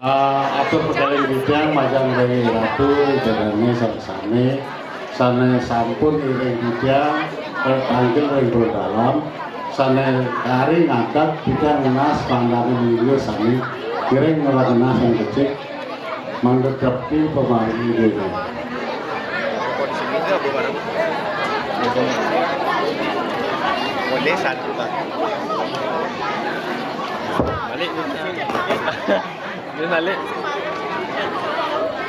Atur pedaling bidang majang dari ratu jadane sami sana sampun iring bidang panggil ring dalam sana kari ngangkat bidang ngenas pandari milieu sami kiring ngelas yang kecil menggedepi pemain ini. Kondisi ini nggak barang boleh satu bang balik dia balik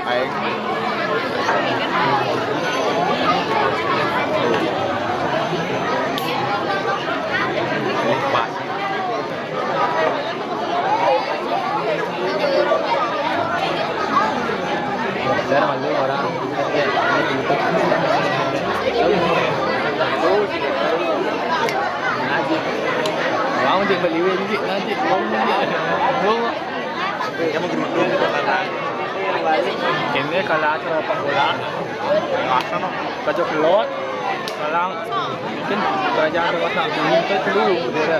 baik pas saya malu orang Mau dia beli wujud nanti dia mau gerudung ke belakang. Ini kalau ada pemula, asal kacau kelot, kalau mungkin kerajaan dewasa minta dulu dia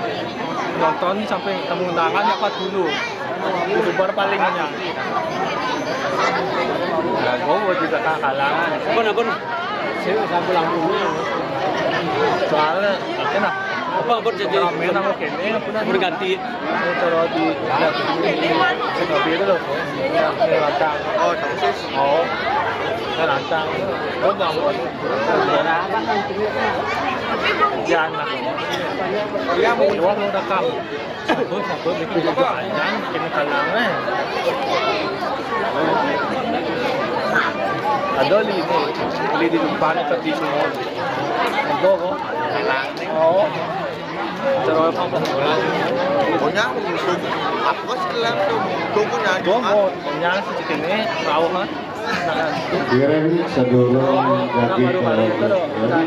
nonton sampai tamu undangan dapat dulu. YouTuber paling banyak. Gue juga kalangan. Apa? Saya sampai lampunya. Soalnya, apa jadi menang oke ini berganti kalau di itu loh rancang rancang lo nggak mau jangan dia mau jual lo rekam satu bikin juga jangan bikin kalangnya ada li di depan itu semua Bogo, oh, terus apa bola? Pokoknya aku sekarang tuh punya. Bogo, punya sih ini, tahu kan? Kirim sedulur jadi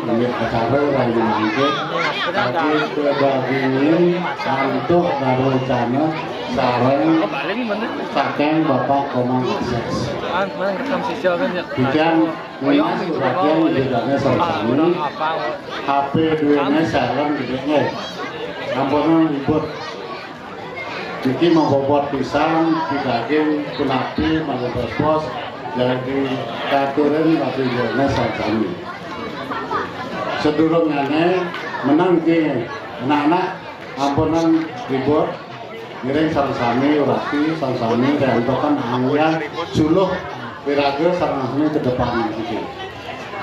ini acara lagi mungkin lagi berbagi ini untuk rencana sarang saking Bapak Komang Akses. Bidang memang bagian bidangnya sama HP duanya sarang bidangnya ampunan ribut Niki membobot pisang daging kunapi malah pos jadi katuran tapi duanya sarang sedurungannya menang ke anak-anak ampunan ribut Ngiring sang-sami urasi, sang-sami reantokan angyan suluh wiraga sang-sami ke depan gitu.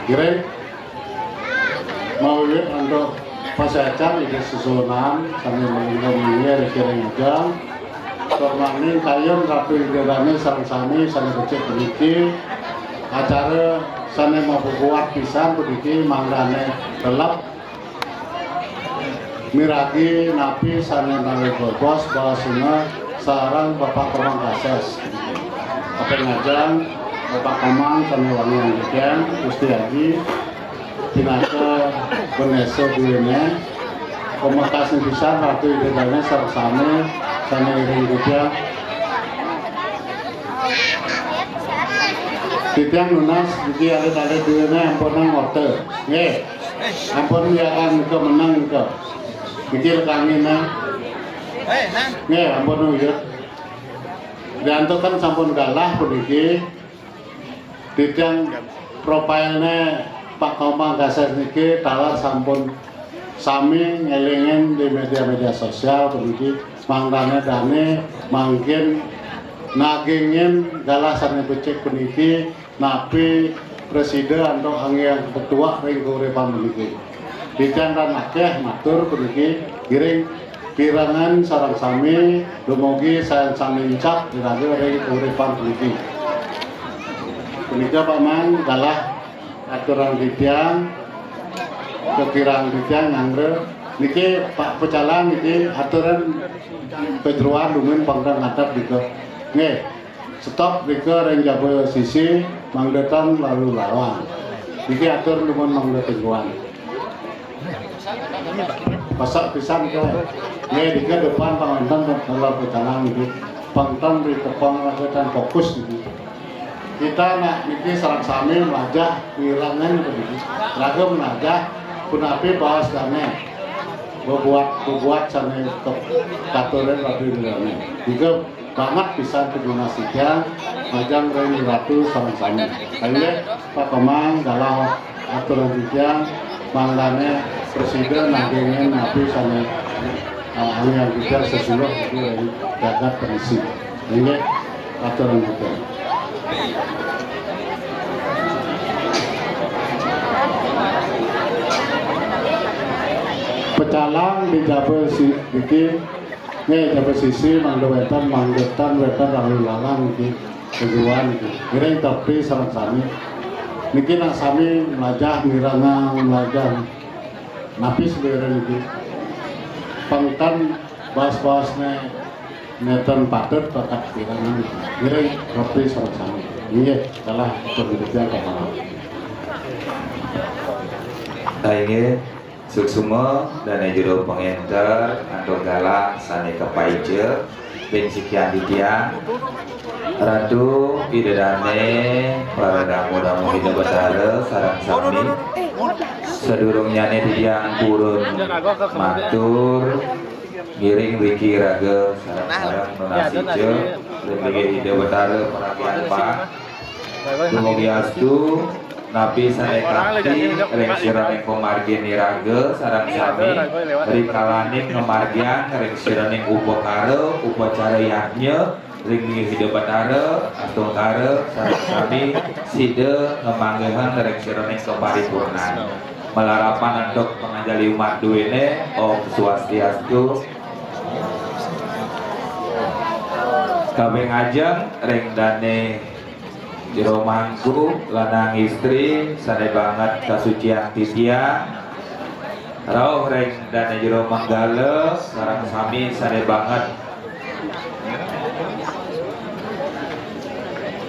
Ngiring mau lihat untuk pasacan ini susunan sambil mengingat kiring aja. Sormani kayun ratu idealnya sang-sami sambil kecil sedikit. Acara sana mau buat pisang sedikit manggane gelap. Miragi napi sana nabi bos bahasanya sarang Bapak Komang Akses. Apa ngajang Bapak Komang sana wangi yang demikian Gusti Haji tinaka beneso dunia komunikasi besar ratu idealnya sama sana iring juga titiang lunas jadi ada dunia ampunan order ampun ya kan ke menang ke mikir kami ampun ya diantuk kan sampun galah pendiki titiang profilnya Pak Komang Akses niki tawar sampun sami ngelingin di media-media sosial pendiki mangdane dane mangkin nagingin galah sana becek pendiki napi presiden atau angin ketua ring kuripan pendiki Dijan dan akeh matur pendiki giring pirangan sarang sami dumugi saya sami incap diraga ring kuripan pendiki pendiki paman galah aturan didiang kekiraan didiang ngangre niki Pak Pecalang niki aturan pejruan lumen pangdang ngatap dike nge stop dike ring jabe sisi mangdetan lalu lawan niki atur lumen mangde pejruan pasak pisan ke nge dike depan pangantan kalau Pecalang niki pangtan di tepang rakyatan fokus niki kita nak niki sarang sami wajah wirangan begitu lagu menajah punapi bahas dane berbuat sana katuran waktu ini juga banget bisa kedonasinya majang reng ratu sareng sami. Ayo Pak Komang galau aturan tiga manggane presiden nagingin nabi sana anu yang kita sesuai itu jagat perisi. Ini aturan kita. Pecalang di Jawa Diki, Jawa Sisi, Mangga Wetan, Manggetan, Wetan, lalu lalang Diki, kejuan Diki. Kira tapi sarang sami, Niki nak sami melajah miranga melajah, napi sebenarnya Diki. Pangtan bahas-bahasnya netan padat pakat miranga Diki. Kira tapi sarang sami. Ini adalah perbedaan kepala. Ayo. Suksuma dan jero pengenter andor galak sane kepaije ben sikian didiang ratu idedane para damu-damu hidup betara sarang sami sedurungnya didiang purun matur giring wiki raga sarang-sarang nonasije lebih hidup betara perakian pak dumugi astu Nabi sane kapti reng siraning komargi niraga sarang sami rikalaning ngemargian reng siraning upakara upacara yahnya ring hidup batara astungkara sarang sami sida ngemanggehan reng siraning keparipurnan melarapan untuk pengajali umat duwene Om Swastiastu kabeh ngajeng reng dane jero mangku lanang istri sane banget kasucian titiang rauh reng dan jero manggala sarang sami sane banget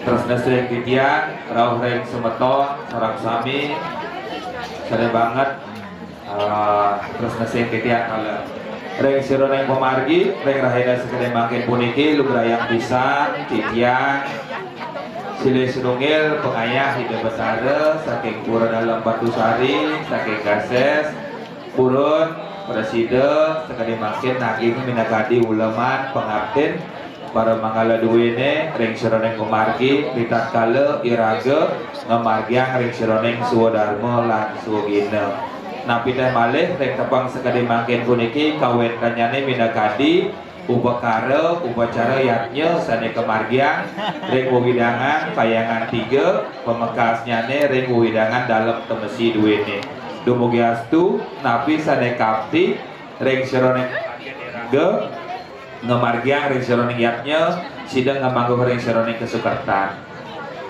terus nesreng titiang rauh reng semeton sarang sami sane banget terus nesreng titiang kala reng siro reng pemargi reng rahina sekede makin puniki lugrayang pisan titiang Sile Surungil pengayah hidup betara saking pura dalam Batu Sari saking Gases purun presiden sekali makin naging minagadi uleman pengabden para mangala duwene ring seroneng kemargi ritatkala iraga ngamargiang ring seroneng suwadharma lan suwagina napi teh malih ring tepang sekali makin puniki kawin kanyane minagadi upakara upacara yatnya sane kemargian ring widangan kayangan 3 pemekasnyane ring widangan dalam temesi duwene dumugi astu napi sane kapti ring seroneng ge ngemargian ring seroneng yatnya sidang ngamanggo ring seroneng kesukertan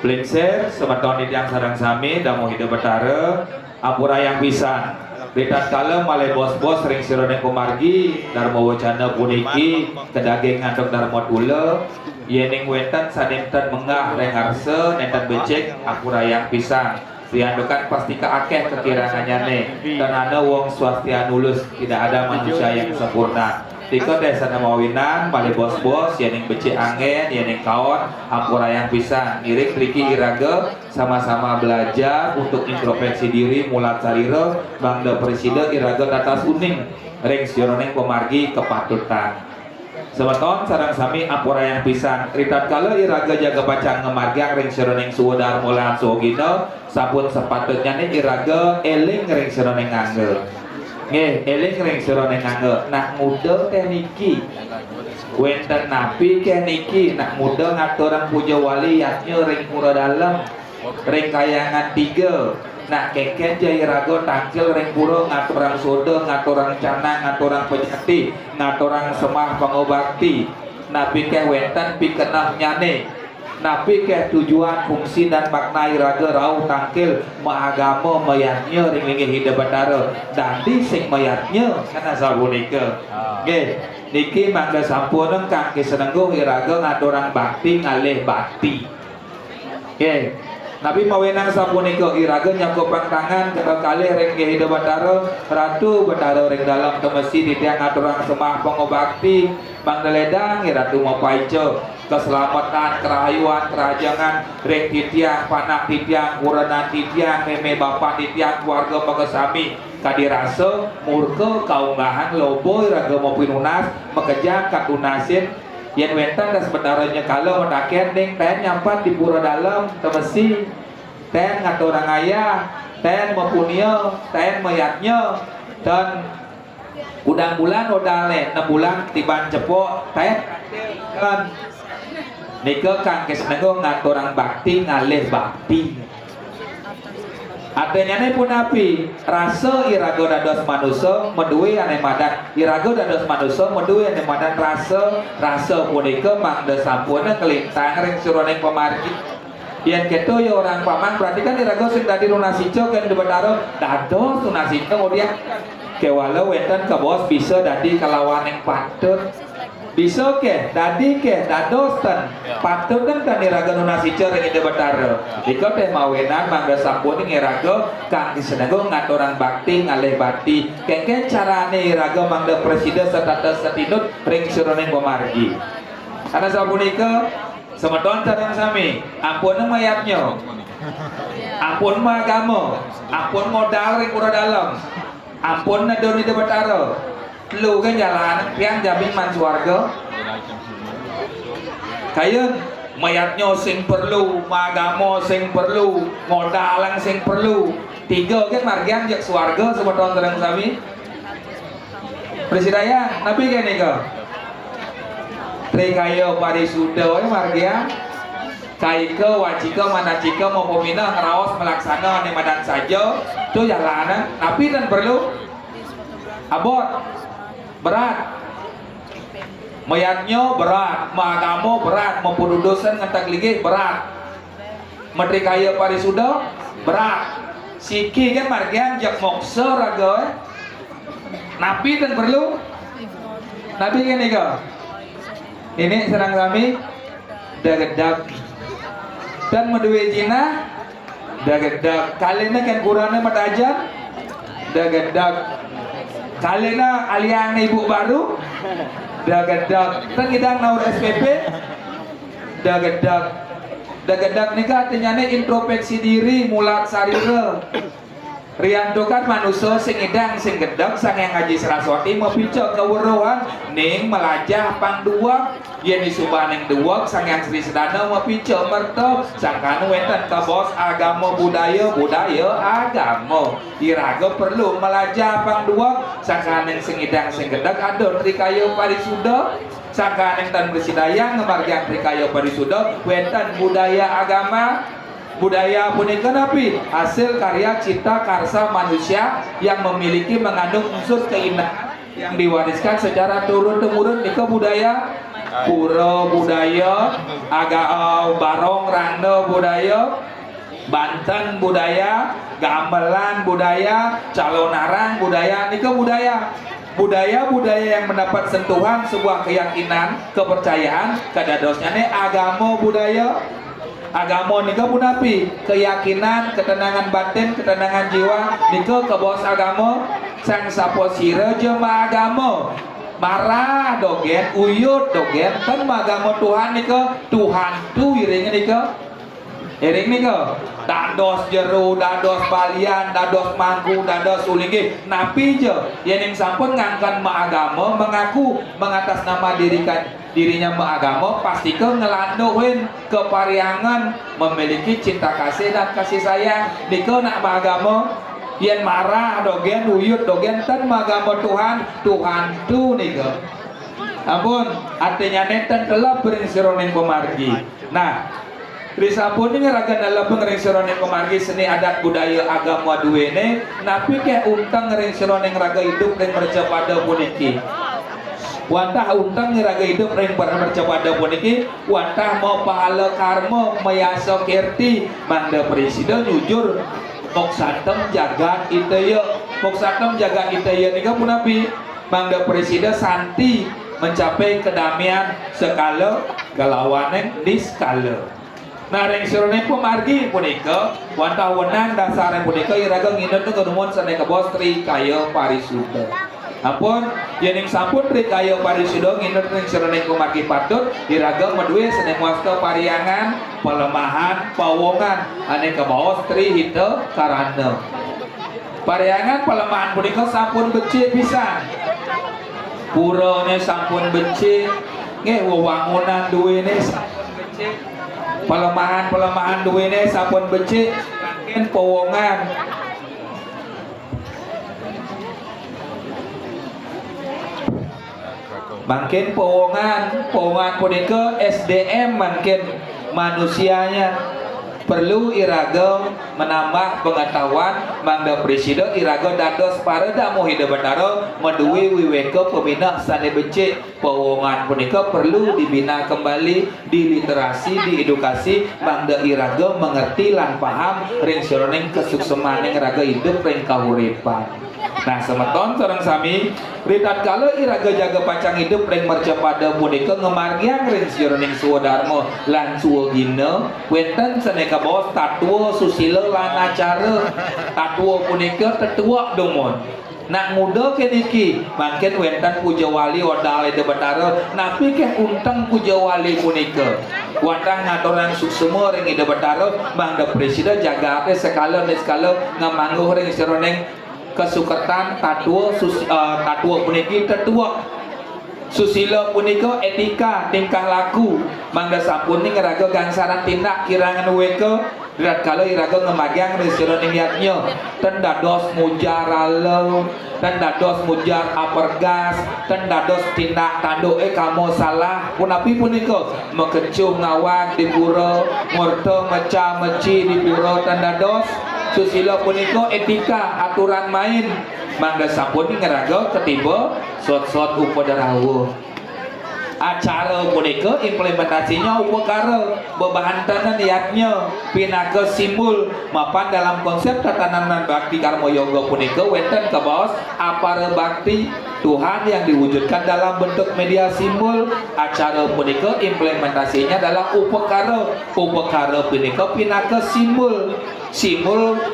Blinser semeton yang sarang sami damu hidup betara apura yang pisan Ritatkala malih bos-bos ring sirone kumargi dharma wacana puniki kedaging ngandhok dharma tula yening wenten sadenten mengah reng arse nenten becek akurayang pisan diandukan pasti keakeh kekirangannya tenana wong swastianulus tidak ada manusia yang sempurna tika desa namawinan malih bos-bos yening becek angen yening kaon akurayang pisan ngiring triki iraga sama-sama belajar untuk introspeksi diri mulat sarira bangda presiden iraga tatas uning ring sironeng pemargi kepatutan semeton sarang sami apura yang pisan ritatkala iraga jaga bacang ngemargiang ring sironeng suwadharma lan suwagina sampun sepatutnya nih iraga eling ring sironeng ngangge nggih eling ring sironeng ngangge nak muda teh niki wenten napi teh niki nak muda ngaturan puja wali yatnya ring pura dalem ring kayangan 3 nah keken jaya raga tangkil ring pura ngaturang soda ngaturang cana ngaturang penyati ngaturang semah pangobakti napi keh wenten pikenah nyane napi keh tujuan fungsi dan makna iraga rauh tangkil maagama mayatnya ring linggih hidup betara dandi sing mayatnya kana sapunika nggih niki mangga sampun kangge senengguh iraga ngaturang bakti ngalih bakti nggih Nabi mawenang sapunika iraga nyakupang tangan kali ring hidup betara ratu betara ring dalam temesi titiang ngaturang semah pangobakti mangdaledang ratu mapaice keselamatan kerahayuan kerajangan ring titiang panak titiang kuranan titiang meme bapak titiang keluarga pagesami kadirasa murka kaunggahan lobo iraga mau pinunas mekejang katunasin Yen wenten das benarannya kalau mendakian ding ten nyampat di pura dalam temesi ten ngatur orang ayah ten mempunia ten mayatnya dan udang bulan odale 6 bulan tiban cepok ten kan nika kang kesenenggo ngatur orang bakti ngalih bakti artinya ini pun api rasa irago dados manusia medui ane madan irago dados manusia medui ane madan rasa punika mangda sampuna kelintang ring suroneng pemargi yang keto ya orang paman berarti kan irago sing dadi lunasico kan dibetaro dados lunasico kemudian kewalau wenten ke bos bisa dadi kelawan yang patut bisa ke dadi ke dadosten patut kan iraga nunasico ring ide betara diko teh mawenan mangga sampun iraga kang disenenggo ngaturan bakti ngalih bakti kengken carane iraga mangga presiden serta setinut ring suroneng pemargi karena sapunika semeton sareng sami ampun mayatnya ampun agama ampun modal ring pura dalam ampun nadon ide betara lu kan jalan yang jamin man swarga kayun mayatnya sing perlu magamo sing perlu modalan sing perlu tiga kan margian jak swarga semeton terang sami presidaya nabi kan nika trikayo parisuda margian kaika wajika manacika mau pemina ngerawas melaksana ane madan saja tu jalanan tapi dan perlu abot berat mayatnya berat magamo berat mempunuh dosen ngantak ligih berat menteri kaya parisuda berat siki kan margian jak moksa raga nabi dan perlu nabi kan nika ini serang kami dagedak dan medue jina dagedak kalina kan kurangnya matajan dagedak kalina alian ibu baru dagedak kan kita naur SPP dagedak nikah artinya introspeksi diri mulat sarira Rianto kan manusia sing edang sing gedeg sang yang ngaji Saraswati mau picok kewuruhan ning melajah pang dua yen disubaning dua sang yang Sri Sedana mau picok merto sangkan wenten ka bos agama budaya agama iraga perlu melajah pang dua sangkan yang sing edang sing gedeg adon trikayo parisuda sangkan yang tan bersidayang ngemargian trikayo parisuda wenten budaya agama budaya punika napi hasil karya cipta karsa manusia yang memiliki mengandung unsur keindahan yang diwariskan secara turun temurun nika budaya pura budaya barong randa budaya Banten budaya gamelan budaya calonarang budaya nika budaya yang mendapat sentuhan sebuah keyakinan kepercayaan kadadosnya agama budaya agama nika punapi keyakinan ketenangan batin ketenangan jiwa nika ke bos agama sang saposira jemaah agama marah dogen uyut dogen kan agama Tuhan nika Tuhan tu iring nika dados jeru dados balian dados mangku dados ulingi napi je yang sampun ngangkan agama mengaku mengatas nama dirinya agama pasti ke ngelandohin kepariangan memiliki cinta kasih dan kasih sayang dike nak agama yang marah dogen uyut dogen ten agama Tuhan tu nika ampun artinya nenten telah berinsironing pemargi nah Risapun ini raga dalam pengerinsironing pemargi seni adat budaya agama duwene napi ke untang ngerinsironing raga hidup dan mercepada puniki wantah untang raga hidup ring mercepada puniki wantah mau pahala karma mayasa kirti manda presiden jujur moksatem jagat itaya moksatem jagat itaya nika punapi manda presiden santi mencapai kedamaian skala galawanen di skala nah ring sirone pemargi punika wantah wenang dasare punika iraga nginep kenumun saneka bos trikayo parisuda ampun yen sampun trikayo parisuda nginep ring sirone pemargi patut iraga medue sene muasta pariangan pelemahan pawongan ane kabaos tri hita karana pariangan pelemahan punika sampun becik pisan purane sampun becik nge wewangunan duwene sampun becik pelemahan duwene sampun becik mungkin powongan makin powongan punika SDM makin manusianya perlu iraga menambah pengetahuan mangda presiden iraga dados pareda mau hidup betara meduwi wiweka pembina sane becik powongan punika perlu dibina kembali di literasi di edukasi mangda iraga mengerti lan paham ring sroning kesuksesaning raga hidup ring kahuripan. Nah semeton sareng sami ritat kala iraga jaga pacang hidup ring mercepada punika ngemargiang ring sroning suwadharma lan suwagina wenten saneka bos tatua susila lan acara tatua punika tetua domon nak muda keniki makin wenten puja wali wadal de betara napi ke untang puja wali punika wadang ngatoran suksema ring ide betara mangda presiden jaga ate skala ngamangguh ring sroning kesukatan tatua puniki tetua susila punika etika tingkah laku mangga sampun ngeraga gangsaran tindak kirangan weka berat kalau iraga ngemagiang resironing yatnya ten dados mujar alau ten dados mujar apergas ten dados tindak tanduk kamu salah punapi punika mekecung ngawang di pura murta meca meci di pura ten dados susila punika etika aturan main mangga sampun ngeraga ketiba sot-sot upadarawa acara punika implementasinya upakara bebahantanan niatnya pinaka simbol mapan dalam konsep tatanan bakti karma yoga punika wenten ke bawah apara bakti Tuhan yang diwujudkan dalam bentuk media simbol acara punika implementasinya adalah upakara punika pinaka simbol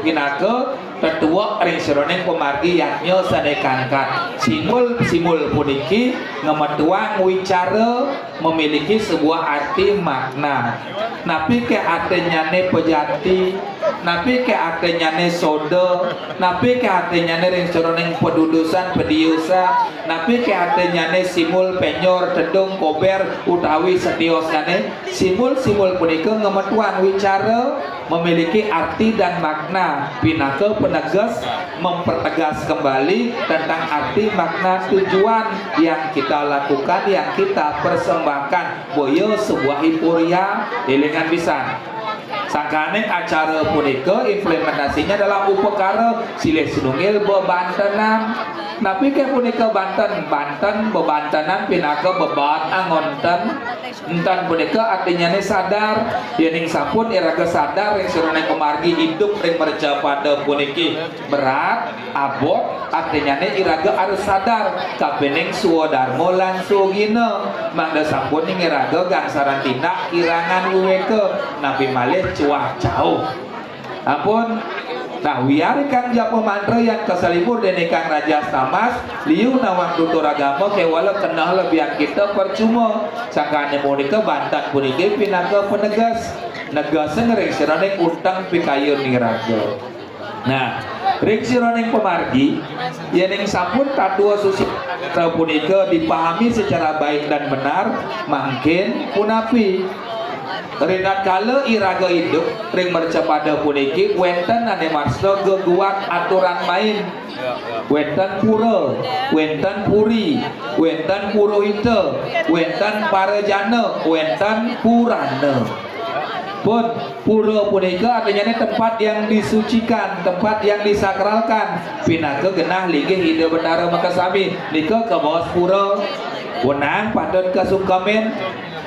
pinaka tetua ring sroning pemargi yaknya sadekangkat simbol puniki ngemetuang wicara memiliki sebuah arti makna napi ke artinya ne pejati napi ke artinya ne sodo napi ke artinya ne ring sroning pedudusan pediusa napi ke artinya ne simbol penyor tedung kober utawi setiosane simbol punika ngemetuang wicara memiliki arti dan makna pinaka penegas mempertegas kembali tentang arti makna tujuan yang kita lakukan yang kita persembahkan boyo sebuah hipuria elingan pisan sakane acara punika implementasinya adalah upakara silih sinungil bebantenan napi ke punika Banten bebantenan pinaka bebat angonten entan punika artinya ne sadar yening sampun iraga sadar ring sroning pemargi hidup ring merja pada puniki berat abot artinya ne iraga harus sadar kapening suwadharma lan sugina mangda sampun iraga gangsaran tindak kirangan uweke napi malih cuah jauh ampun. Nah wiari kang japo mantra yang keselipur dene kang Raja Tamas liu nawang tutur agama kewala kenal lebihan kita percuma sakane monika Banten puniki pinaka penegas negasen ring sroning utang pikayon niraga. Nah ring sroning pemargi yening sampun tatua susi punika dipahami secara baik dan benar mangkin punapi rinat kala iraga hidup ring mercepada puniki wenten ane maksud geguat aturan main wenten pura wenten puri wenten purohita wenten parajana wenten purana pun pura punika artinya tempat yang disucikan tempat yang disakralkan pinaka genah linggih ide betara makasami nika ke bawah pura wenang pandon kasungkamen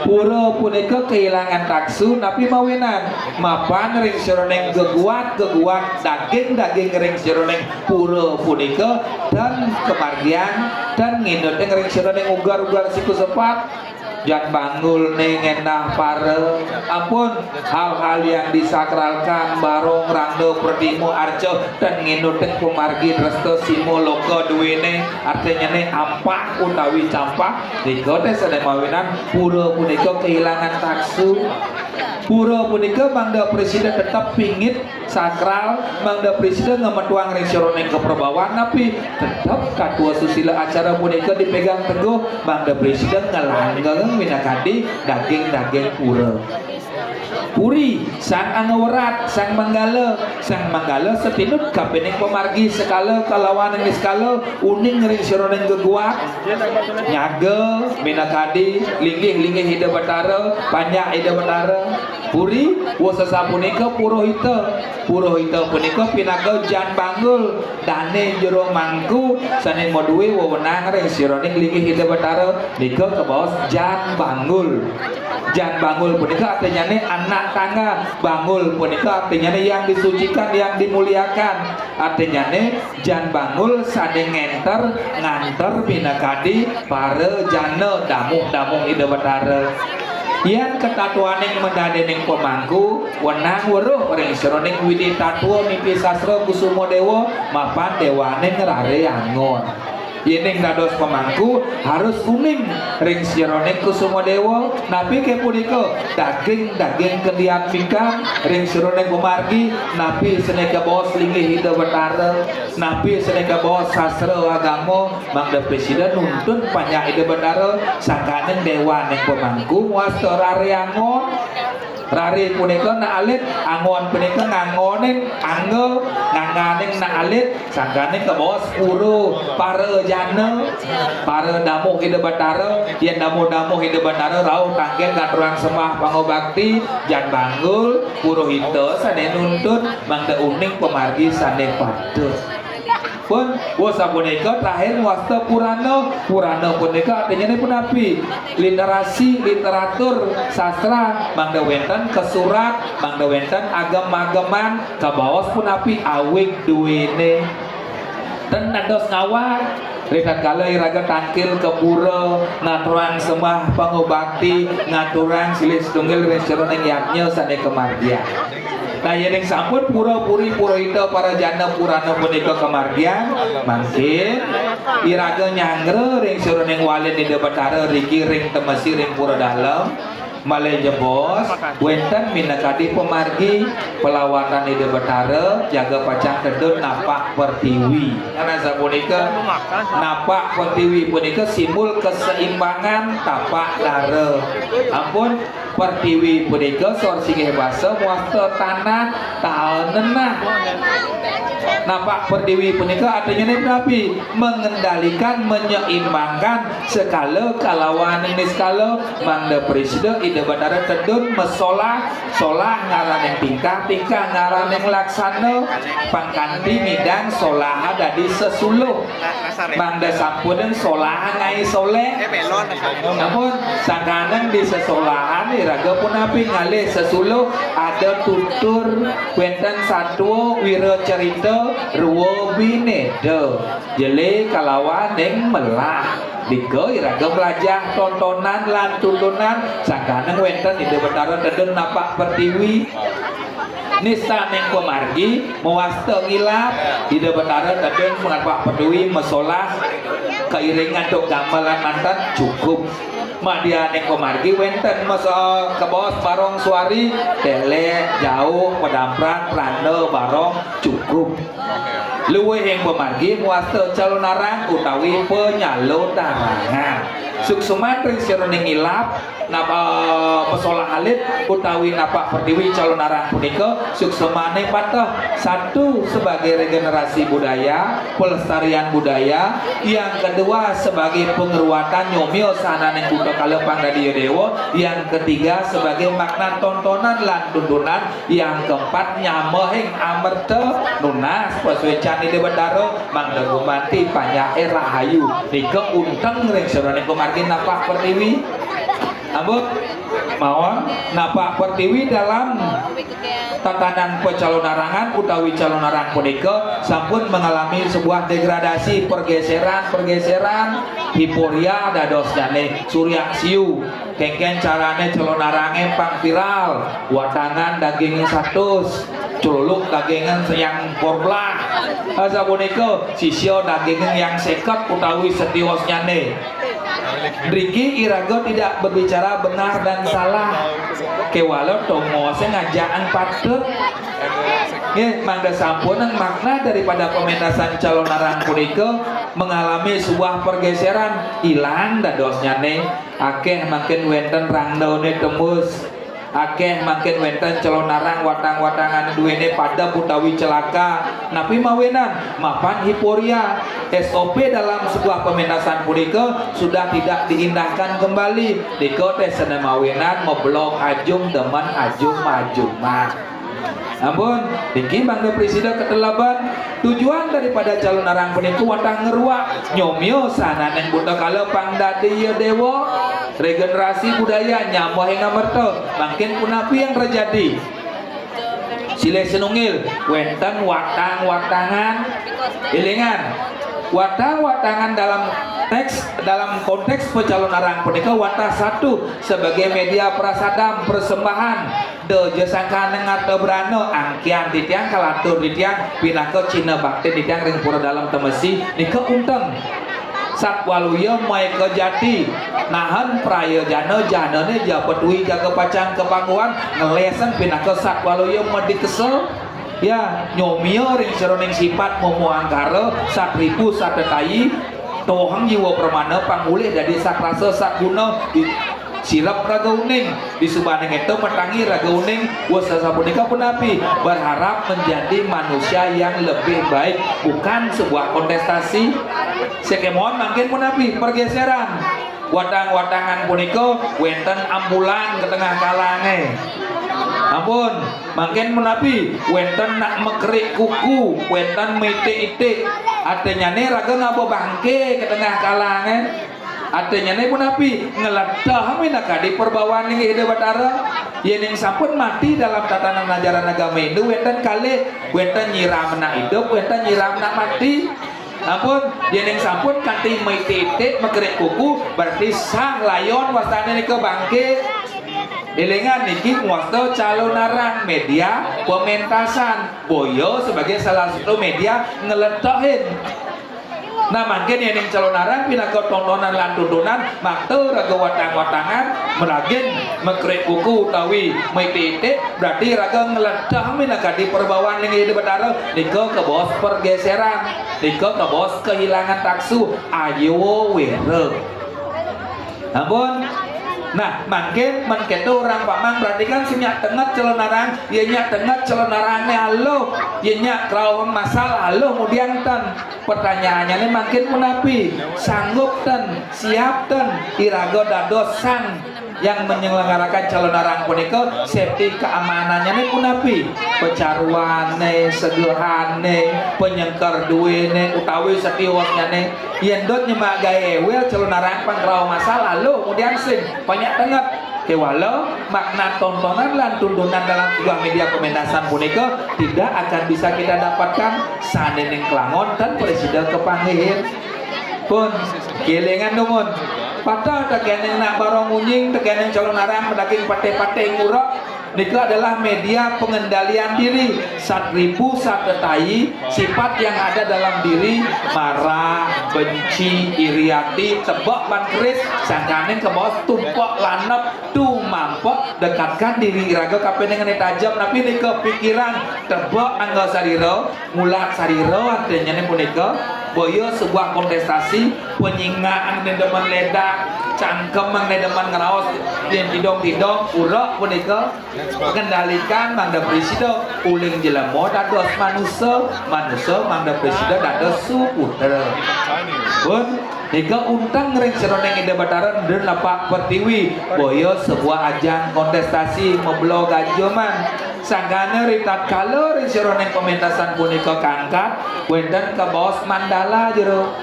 pura punika kehilangan taksu napi mawinan mapan ring sroning geguat daging ring sroning pura punika dan kemargian dan nginut ring sroning ugar siku sepat jan bangul ning endah pare ampun hal-hal yang disakralkan barong rando perdimu arco dan nginuteng pemargi resto simo loka duwene artinya ne ampah utawi campah nika teh sedaya mawinan pura punika kehilangan taksu pura punika mangda presiden tetap pingit sakral mangda presiden ngemetuang ring sironeng keperbawaan tapi tetap katua susila acara punika dipegang teguh mangda presiden ngelanggeng minakadi daging-daging pura puri sang angawarat sang manggala setinut kapening pemargi sekala kalawan yang skala uning ring sironeng geguak nyaga minakadi linggih hida batara banyak hida batara puri wasasa punika purohita punika pinaga jan banggul dane jero mangku saning moduwe wewenang ring sironeng linggih hida batara nika kebos jan banggul punika artinya anak tangga bangul punika artinya yang disucikan yang dimuliakan artinya jan bangul sadeng nganter pinakadi para jana damuh ida batara yang ketatuaning mendadening pemangku wenang weruh ring sironing widi tatua mimpi sastra kusumo dewa mapan dewaning rare angon yening dados pemangku harus kuning ring sironing kusumo dewa napi ke punika daging kendian pingkang ring sironing pemargi napi seneka bos linggih hida batara napi seneka bos sastra agama mangda presiden nuntun panjang hida batara sangkaning dewa ning pemangku wasta rare angon rari punika na alit angon punika ngangoning nganganing na alit sangkane ke bawah 10 para jana para damuh hida batara yen damuh hida batara rauh tanggen katurang sembah pangobakti jan banggul purohita sane nuntut mangda uning pemargi sane patut pun wasa punika terakhir wasta purana punika artinya pun api literasi literatur sastra mangda wenten kesurat mangda wenten agam-agaman kabawas pun api awik duwene dan nados ngawat rekat kala iraga tangkil ke pura ngaturang sembah pangobakti ngaturang silih setunggal restoran yang yaknya sane kemargian. Nah yang sampun pura-puri purohita para janda purana punika kemargian mangkin iraga nyangre ring sironeng walin di batara riki ring temesi ring pura dalam Malay jebos wenten minakadi pemargi pelawatan di batara jaga pacang kedun napak pertiwi karena sapunika napak pertiwi punika simbol keseimbangan tapak dara ampun pertiwi punika sor singih basa wasta tanah taunenah napak pertiwi punika artinya nabi mengendalikan menyeimbangkan sekala kalawan ini skala mangda presiden ida batara kedun mesolah ngaraneng tingkah ngaraneng laksana pangkanti midang solah dadi sesuluh mangda sampunen solah ngai soleh namun sangkaneng di sesolahan iraga pun api ngalih sesuluh ada tutur wenten satwa wira cerita ruwo bineda jele kalawan ning melah dika iraga belajar tontonan lan tuntunan sangkaneng wenten ida batara kedun napak pertiwi nista ning pemargi mewasta ngilap ida batara kedun mengapak pertiwi mesolah keiringan tok gamelan mantan cukup madia ning pemargi wenten masa kebos barong suari tele jauh pedamprat randa barong cukup luwih ing pemargi muasta calon arang utawi penyalo darangan suksuman ring sironing ilap napa pesolah alit utawi napak pertiwi calon arang punika suksumane patah satu sebagai regenerasi budaya pelestarian budaya yang kedua sebagai pengeruatan nyomyo sananing kutha kalepang radio dewa yang ketiga sebagai makna tontonan lan tuntunan yang keempat nyamehing amerta nunas pesuecan ide batara mangda gumanti panyae rahayu nika unteng ring sironing kemargi napak pertiwi ambut mawon napak pertiwi dalam tatanan pecalonarangan utawi calonarang punika sampun mengalami sebuah degradasi pergeseran hiporia dados jane surya siu kengken carane calonarange pang viral watangan daging 100 culuk dagingan yang borblah asa punika sisio dagingan yang seket utawi setiwas nyane Riki iraga tidak berbicara benar dan salah kewalo tomo ngajaan patut Nggih, mangda sampun makna daripada pementasan calon arang punika mengalami sebuah pergeseran, ilang dadosnya nih akeh makin wenten rangdaune tembus, akeh makin wenten calon arang watang-watangan duwene pada putawi celaka napi mawenan mapan hiporia. SOP dalam sebuah pementasan punika sudah tidak diindahkan kembali diko teh sene mawenan meblok ajung demen ajung mah. Ampun, niki Bangda Presiden ketelaban tujuan daripada calon arang puniku watang ngeruak nyomyo sananeng buta kala pangdadi ya dewa regenerasi budaya nyambah yang ngamerto makin punapi yang terjadi sile senungil wenten watang-watangan ilingan watang-watangan dalam konteks pecalon arang punika watah satu sebagai media prasadam persembahan de jasangka nengat berano angkian ditiang kalatur ditiang pinaka Cina bakti ditiang ring pura dalam temesi nika unteng satwaluya mai ke jati nahan praya jana janane japetui jaga pacang kepangguan ngelesen pinaka satwaluya madi kesel ya nyomio ring seroning sifat momo angkara satripu satetai tohang jiwa permana pangulih dari sakrasa sakguna di silap raga uning di subaneng itu metangi raga uning wasa sapunika punapi berharap menjadi manusia yang lebih baik bukan sebuah kontestasi sekemon makin punapi pergeseran watang-watangan puniko wenten ambulan ke tengah kalange ampun makin menapi wenten nak mekerik kuku wenten mete-ite artinya nih raga ngabo bangke ke tengah kalange artinya nih punapi ngeledah minaka di perbawaan ini ide batara yang sampun mati dalam tatanan ajaran agama Hindu wenten kali wenten nyiram nak hidup wenten nyiram nak mati ampun yang sampun kanti mete-ite mekerik kuku berarti sah layon wasane nih ke bangke ilingan niki muasto calon arang media pementasan boyo sebagai salah satu media ngeletohin nah makin yang calon arang pinaka tontonan lan tuntunan makte raga watang-watangan meragin mekrek kuku utawi mete berarti raga ngeledah minaka di perbawaan yang hidup betara nika ke bos pergeseran nika ke bos kehilangan taksu ayo were ampun. Nah, makin menketu orang pamang berarti kan sinyak tengah celonarang, ia nyak tengah celonarangnya halo, ia nyak kerawang masal halo, kemudian ten pertanyaannya ini makin menapi, sanggup ten, siap ten, irago dadosan yang menyelenggarakan celonarang punika safety keamanannya ini punapi, pecaruane, segehane, penyengker duwene, utawi setiwasnya nih, yendot nyemak gaya ewel celonarang pangkraw masal halo, kemudian sing banyak tengah kewalau makna tontonan lan tuntunan dalam sebuah media pementasan punika tidak akan bisa kita dapatkan sanening Klangon dan Presiden kepanggih pun kelingan numun padahal tegeneng nak barong unying tegeneng calon arang pedaging pate-pate ngurok nika adalah media pengendalian diri satripu satetai sifat yang ada dalam diri marah, benci, iriati, tebak bangkris sangkanin ke bawah tumpok lanep tu mampok dekatkan diri iraga kape dengan tajam tapi nika pikiran tebak angga sariro mulat sariro artinya nih punika boyo sebuah kontestasi penyingaan dan demen ledak cangkem mang demen ngeraos yang tidong-tidong urak punika mengendalikan Mangda Presiden uling jelemo dados manusia Mangda Presiden dados suputer pun nika untang ring seroneng ide bataran dan lapak pertiwi boyo sebuah ajang kontestasi meblog gajoman sanggane ritat kala ring seroneng pementasan punika kangkat wenten ke bos mandala jero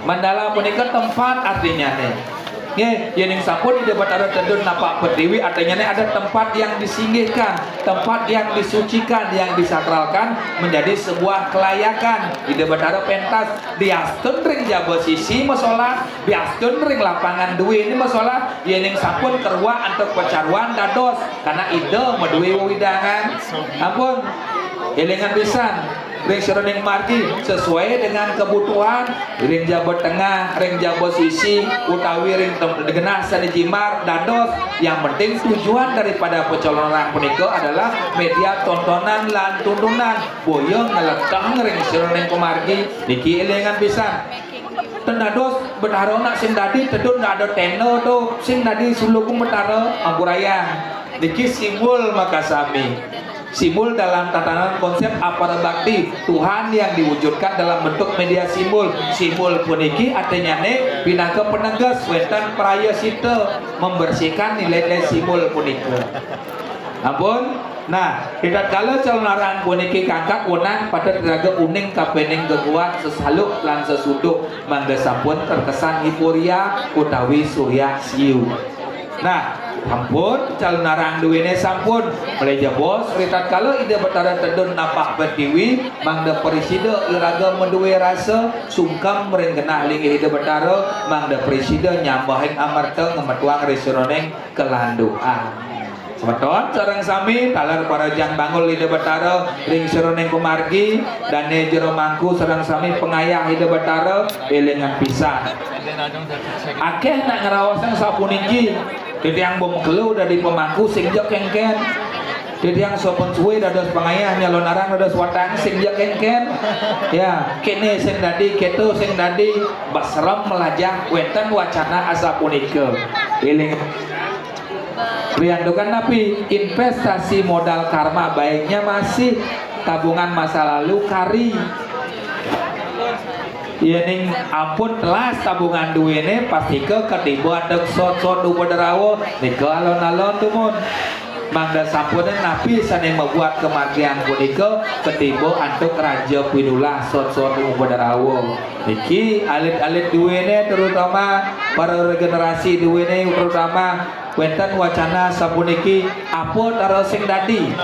mandala punika tempat artinya nih yang sampun di debat ada tendun napak pertiwi artinya ada tempat yang disinggihkan tempat yang disucikan yang disakralkan menjadi sebuah kelayakan di debat ada pentas diastun ring jabo sisi masalah diastun ring lapangan duwe ini masalah yang sampun kerwa untuk pecaruan dados karena ide medue widangan ampun elingan pisan ring seroning margi sesuai dengan kebutuhan ring jabat tengah, ring jabat sisi utawi ring genah sanijimar dados. Yang penting tujuan daripada pencalonan punika adalah media tontonan lan tuntunan boyong ngeleteng ring seroning kumargi niki elingan pisan. Tenados betaro nak sing dadi tedun nak ada teno tuh sing dadi sulukum betaro ampurayang niki simbol makasami, simbol dalam tatanan konsep aparat bakti Tuhan yang diwujudkan dalam bentuk media simbol. Simbol puniki artinya ne pinangka penegas wetan praya sita membersihkan nilai-nilai simbol punika. Ampun. Nah, tidak kala calonaraan puniki kangkak unang pada teraga uning kapening geguat sesaluk lan sesuduk mangga sampun terkesan hiporia utawi surya siu. Nah, ampun calonaraan duwene sampun meleja bos ritat kala ide betara tedun napak betiwi mangda presida iraga menduwe rasa sungkam merenggenah linggih ide betara mangda presida nyambahing amarta ngemetuang restoraneng kelanduan. Semeton sareng sami talar para jang bangul ide betara ring seroneng kumargi dane jero mangku sareng sami pengayah ide betara elingan pisan. Akeh nak ngerawasan sapuniki titiang bom kelu dari pemangku sing jek kengken. Titiang sopan suwe dados pengayah nyalonaran dados watang sing jek kengken. Ya, kene sing dadi keto sing dadi basrem melajah wenten wacana asapunika. Eling Riandukan tapi investasi modal karma baiknya masih tabungan masa lalu kari. Yening ampun telas tabungan duwene pasti ke ketiba adek sot-sot ubederawo nika alon-alon tumun. Mangda sampun napi sane membuat kematian punika ketiba antuk raja pinula sot-sot ubederawo. Niki alit-alit duwene terutama para regenerasi duwene terutama wenten wacana sapuniki apa taro sing dadi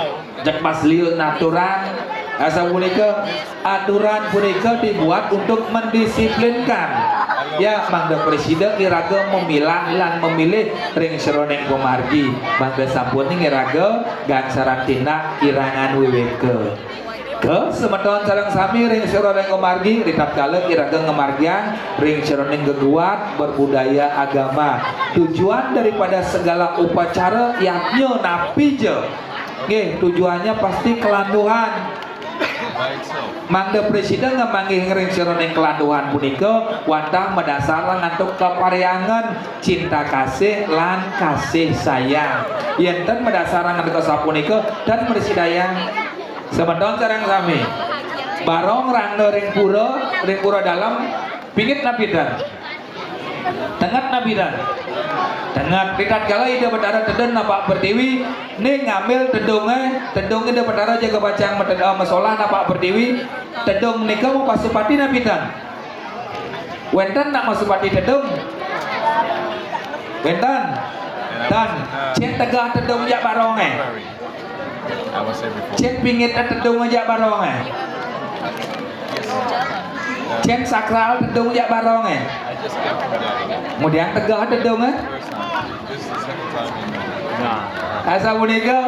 jek pasliu naturan sapunika aturan punika dibuat untuk mendisiplinkan ya mangda presiden iraga memilah lan memilih ring seroneng kumargi mangda sampun iraga gansaran tindak kirangan wiweke ke semeton sareng sami ring seroneng kumargi ritat kala iraga ngemargian ring seroneng geguat berbudaya agama. Tujuan daripada segala upacara yaknya napi je nggih tujuannya pasti kelanduhan. Mangda presiden ngemanggih ring seroneng kelanduhan punika wantah mendasar ngantuk kapariangan cinta kasih lan kasih sayang yenten mendasar ngantuk sapunika dan persidayang semeton sareng sami barong rangna ring pura dalam pingit nabidan tengat nabidan tengat pikat kala ida betara teden napak bertiwi ning ngambil tedung ida betara jaga bacang masolah napak bertiwi tedung nika mau pasupati nabidan wenten nak masupati tedung wenten dan cek tegah tedung jak baronge cek pingit tedung jak baronge cek sakral tedung jak baronge kemudian tegah tedung asa punika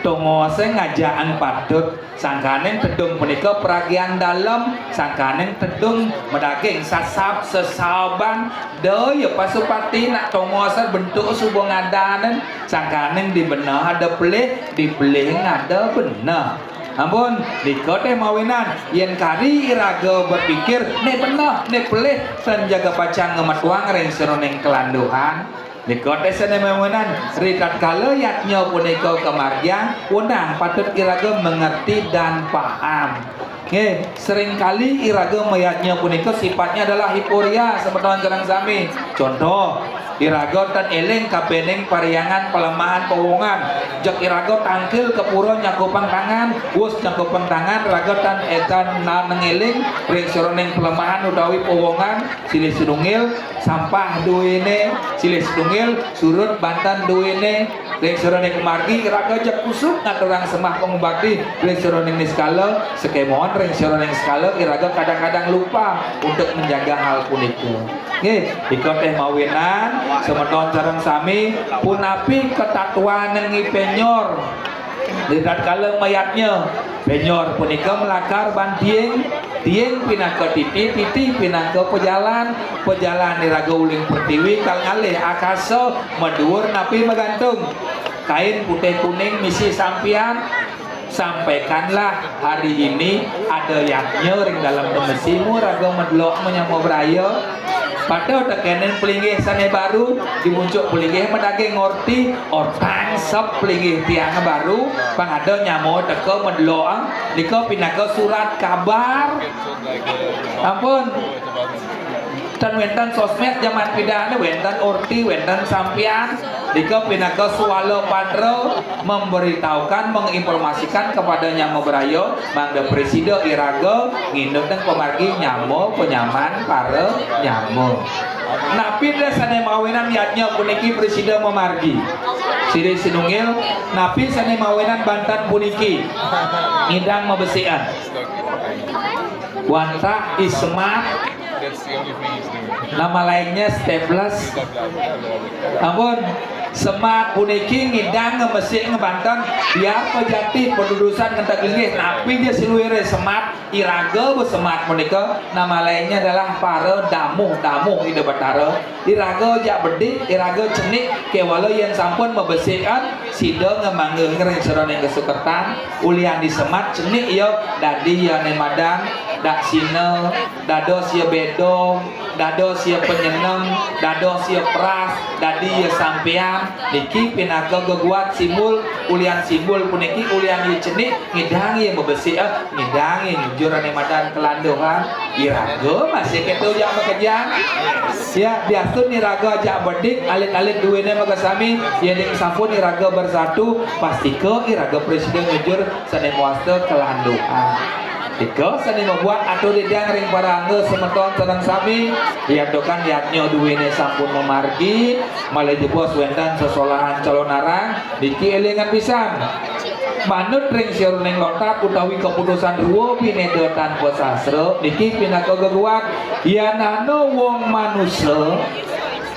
tongose ngajaan padut sangkaning tedung punika peragian dalam sangkaning tedung medaging sasab sesaban daya pasupati nak tongose bentuk subuh ngadanen sangkaning di benah ada pelih di pelih ada benah. Ampun, di kota mawinan yen kari iraga berpikir ne benah ne pelih dan jaga pacang ngemetuang ring seroneng kelanduhan. Di kota sana mawinan rikat kala yatnya punika kemargian undang patut iraga mengerti dan paham. Seringkali iraga mayatnya punika sifatnya adalah hiporia seperti jarang sami. Contoh, iraga tan eling kabeneng pariangan pelemahan pewongan. Jak iraga tangkil ke pura nyakupang tangan, wus nyakupang tangan raga tan etan nangeling ring seroneng pelemahan utawi pewongan silih sedungil sampah duwene silih sedungil surut bantan duwene ring seroneng kemargi iraga jak kusuk ngaturang semah pengubakti ring seroneng niskala sekemon ring seroneng skala iraga kadang-kadang lupa untuk menjaga hal punika. Nggih, ikut teh mawinan semeton sareng sami punapi ketatuan ngipenyor Lihat kalau mayatnya penyor punika melakar bantieng tieng pindah ke titi pindah ke pejalan niraga uling pertiwi kal ngalih akasa medur napi megantung kain putih kuning misi sampian. Sampaikanlah hari ini ada yang nyering dalam demesimu raga medlok menyamo beraya pada tekenen pelinggih sane baru dimuncuk pelinggih medage ngorti orang sep pelinggih tiang baru pangada nyamo teka medlok nika pinaka surat kabar ampun dan wenten sosmed zaman pidana wenten orti wenten sampian dika pinaka suwalo pandro memberitahukan menginformasikan kepada nyamo berayo mangda presiden iraga nginep dan pemargi nyamo penyaman para nyamo napi sane mawinan yatnya puniki presiden memargi siri sinungil napi sane mawinan bantan puniki ngidang mebesian wantah ismat nama lainnya staples ampun semat puniki ngidang ngemesik ngebanten biar pejati pendudusan kentak linggih napi dia siluire semat iraga besemat punika nama lainnya adalah para damu ide batara iraga jak bedik iraga cenik kewala yang sampun membesikan sida ngemanggeung ngering serone kesukertan ulian di semat cenik yo dadi ya nemadan dak sine dado sia bedo dado sia penyeneng dado sia pras dadi ya sampean niki pinaka geguat simbol ulian simbol puniki ulian ieu cenik ngidangi yang membesi ngidangi nyujurane madan kelandohan iraga masih kitu jak bekerjaan ya biasun iraga jak bedik alit-alit duwene maka sami yen ning sampun iraga bersatu pasti ke iraga presiden nyujur sane muaste kelandohan Iko seni membuat atau didang ring para angge semeton sedang sami diadokan diatnyo duwene sampun memargi malih jebos wentan sesolahan calon arang diki elingan pisan manut ring siruning lontar utawi keputusan ruwo pineda tanpa sastra niki pinaka geguak yanano wong manusia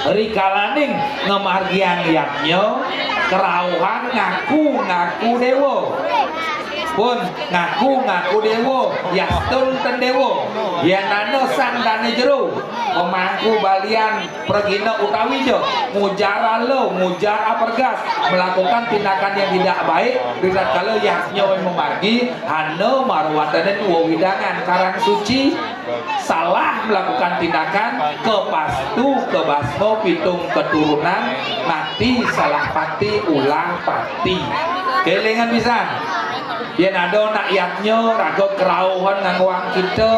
rikalaning ngemargiang yatnyo kerawuhan ngaku dewa pun ngaku dewo yastun ten dewo yanano sandane jero pemangku balian pergina utawi jo mujar apergas melakukan tindakan yang tidak baik dengan kalau yaknya memargi hano marwatanen wawidangan karang suci salah melakukan tindakan kepastu kebasmo pitung keturunan mati salah pati ulang pati kelingan pisan yen ada rakyatnya raga kerawuhan ngangguang kita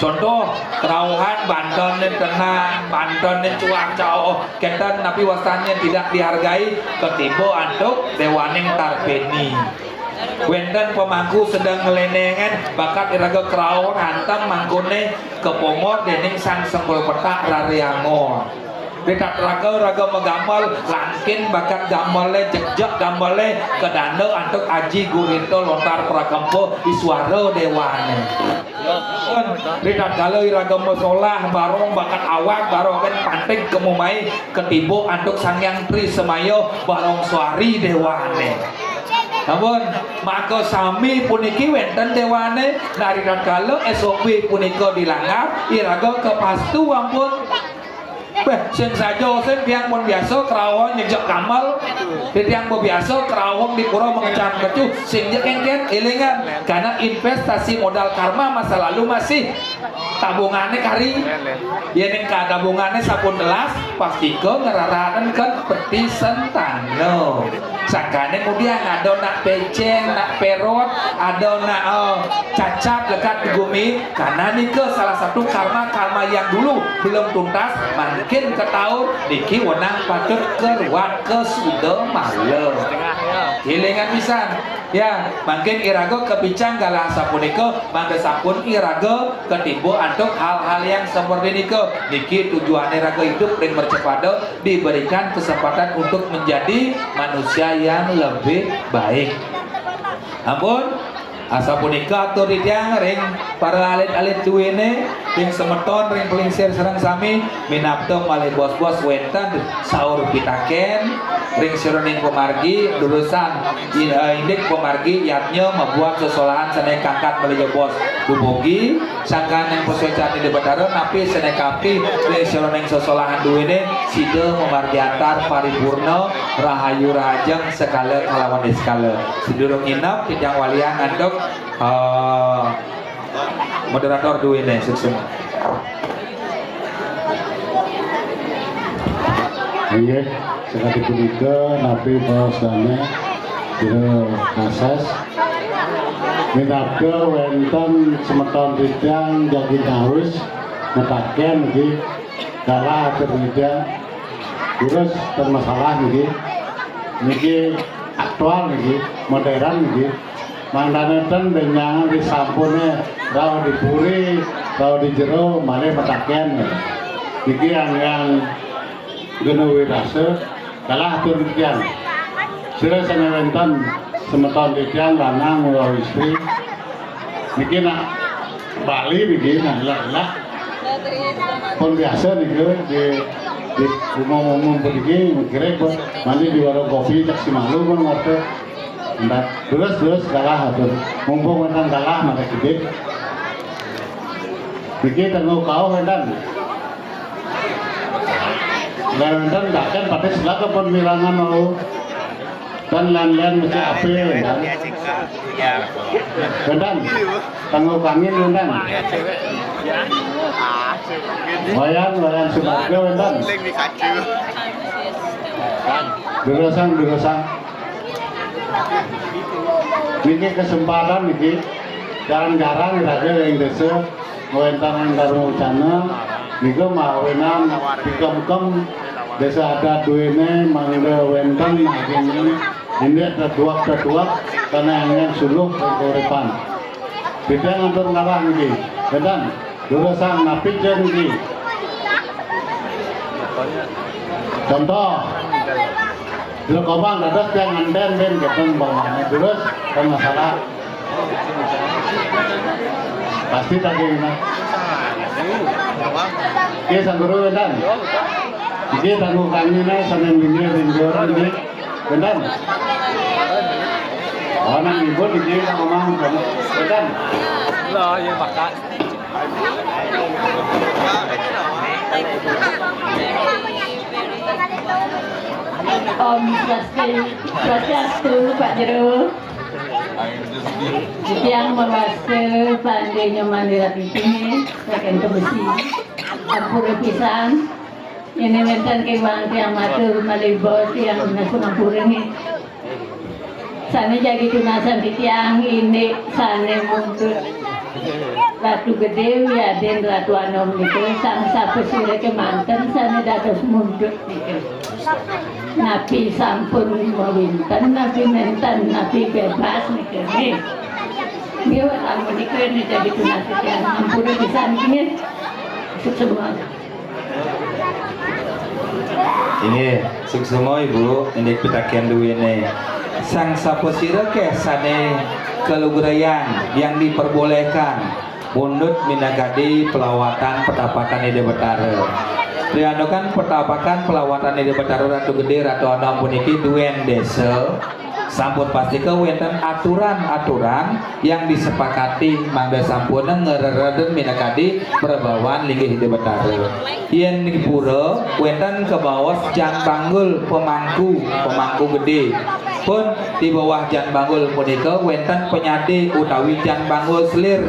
contoh kerawuhan Banten tenang Banten cuang cao kenten napi wastannya tidak dihargai ketimbang antuk dewaning tarpeni wenten pemangku sedang ngelenengan bakat iraga kerawuhan hantam manggone kepongor dening sang sembul petak rariangor dekat raga megamal langkin bakat gamale jejak gamale kedanda antuk aji gurito lontar prakampo iswara dewane dekat kalau iraga mesolah barong bakat awak barong kan panting kemumai ketibo antuk sangyang tri semayo barong suari dewane namun maka sami puniki wenten dewane dari kalau SOP punika dilanggar iraga kepastu ampun sen saja sen yang pun biasa kerawang nyejak kamal yang biasa kerawang di pura mengecam kecu sehingga kengken elingan karena investasi modal karma masa lalu masih tabungannya kari ya ning tabungannya sapun telas pasti ke ngeraraan kan peti sentano sakane kemudian ada nak peceng nak perot ada nak cacat lekat di bumi karena ini ke salah satu karma yang dulu belum tuntas mungkin ketahu niki wenang patut keruat ke sudah malam hilingan pisan ya mungkin iraga kepicang galah sapunika mangga sapun iraga ketimbo antuk hal-hal yang seperti niki tujuan iraga hidup ring mercepada diberikan kesempatan untuk menjadi manusia yang lebih baik ampun asa punika atur didiang ring para alit-alit duwene ring semeton ring pelingsir serang sami minapto malih bos-bos wenten saur pitaken ring sironing pemargi lulusan indik pemargi yatnya membuat sesolahan sene kakak beli bos dubogi sangkan yang posocan di Betara tapi sene kapi ring sironing sesolahan duwene side pemargi antar paripurna rahayu rahajeng sekala kalawan diskala sedurung inap kijang walian ngandok moderator duwene sukses. Iya, sekali punika nabi bahasane dina kases minabda wonten semeton tijang jagi haus netaken niki kalah terjadi terus bermasalah niki aktual niki modern niki mandaneten dengan disampune rau dipuri rau di jero male petaken niki yang guna wirasa kalah turutian sira sanewenten semeton tijang lanang ulah istri niki nak Bali niki nak lah pun biasa niki di umum begini kira buat mandi di warung kopi cak si malu pun ngerti ndak terus kalah atur mumpung menang kalah maka gede niki tengok kau mendan dan takkan pada selaka pun mirangan mau dan lain-lain mesti api dan tangguh kangin dan wayan sumatera dan durasang ini kesempatan ini jarang-jarang ada yang desa wayantan daru cana niku mawenan dikem-kem desa ada duene mangga wenten ini ada dua karena yang suluh korepan beda ngantur ngalah niki dan dulu sang napi jen niki contoh dulu komang dadas yang anden ben keteng bawahnya terus kan masalah pasti tadi Oke, sangguru dan ini tangguh kami na sanang ini rinjoran ini dan orang ibu ini ngomong dan lah ya makan Om Swastiastu Pak Jero yang memasuki pandainya mandirat ini akan kebesi ampura pisan ini mentan kewang tiang matur malibos yang nampura ini sana jadi tunasan di tiang ini sana mundur Ratu Gede ya den Ratu Anom itu sang sapa sira kemanten sana dados mundur itu napi sampun mawinten napi menten napi bebas niku nggih ampun niku jadi tunasian yang ampura pisan ini semua ini suksema ibu ini pitakian duwene sang saposira kesane kelugrayan yang diperbolehkan mundut minagadi pelawatan petapakan Ide Betara diadakan petapakan pelawatan Ide Betara Ratu Gede Ratu Anom puniki duen desa sampun pasti wonten aturan-aturan yang disepakati mangga sampun ngerereden minagadi perbawan linggih Ide Betara yen niki pura wonten ke bawah jan banggul pemangku gede pun di bawah jan banggul punika wonten penyade utawi jan banggul selir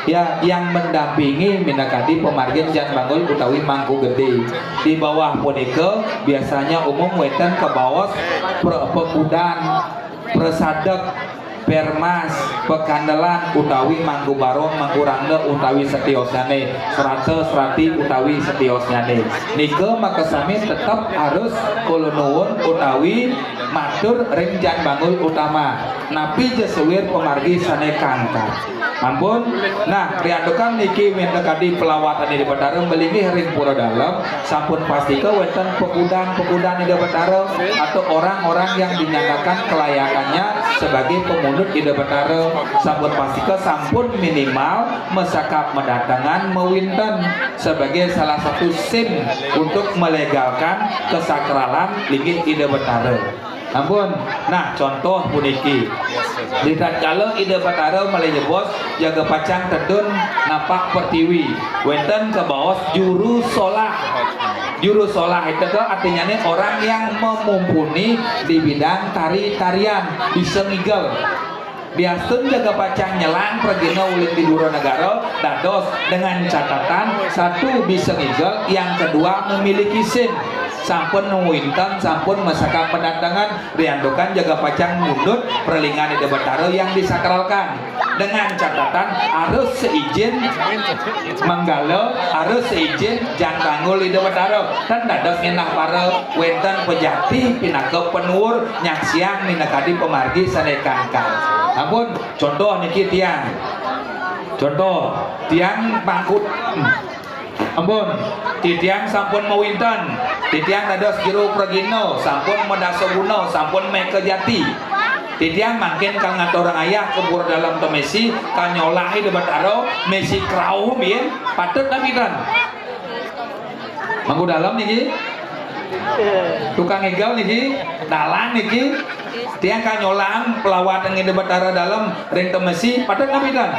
ya yang mendampingi minagadi pemargin jan banggul utawi mangku gede di bawah punika biasanya umum wonten ke bawah pemudan presadek permas pekandelan utawi mangku barong mangku rangga utawi setiosane serati utawi setiosane nike maka sami tetap harus kula nuwun utawi matur ring jan bangul utama napi jesuwir pemargi sane kangkat ampun. Nah riandukan niki wenten kadi pelawatan di Betara melingi ring pura dalam sampun pastika wenten pekudang di Betara atau orang-orang yang dinyatakan kelayakannya sebagai pemunut di Betara sampun pastika sampun minimal mesakap mendatangan mewinten sebagai salah satu SIM untuk melegalkan kesakralan linggih ide Betara ampun. Nah contoh puniki di tatkala ide Betara melejebos jaga pacang tedun napak pertiwi wenten ke bawah juru solah itu ke artinya nih orang yang memumpuni di bidang tarian bisa ngigel biasun jaga pacang nyelang pergina ulit di Duro Negara dados dengan catatan satu bisa ngigel yang kedua memiliki SIM sampun winten sampun masakan pendatangan riandukan jaga pacang mundut perlingan di Betara yang disakralkan dengan catatan harus seizin menggalo harus seizin jantanggul di Betara dan dados ngenah para wenten pejati pinaka penuur nyaksiang minakadi pemargi sanekangkan ampun. Contoh niki tiang pangkut ampun titiang sampun mewinten titiang dados jero pragino sampun medasoguna sampun meke jati titiang makin kang ngaturang ayah kebur dalam to Messi kanyolahi di Betara Messi krau mien patut nabidan manggu dalam niki tukang egal niki dalang niki tiang kanyolang pelawatan di Betara dalam ring to Messi patut nabidan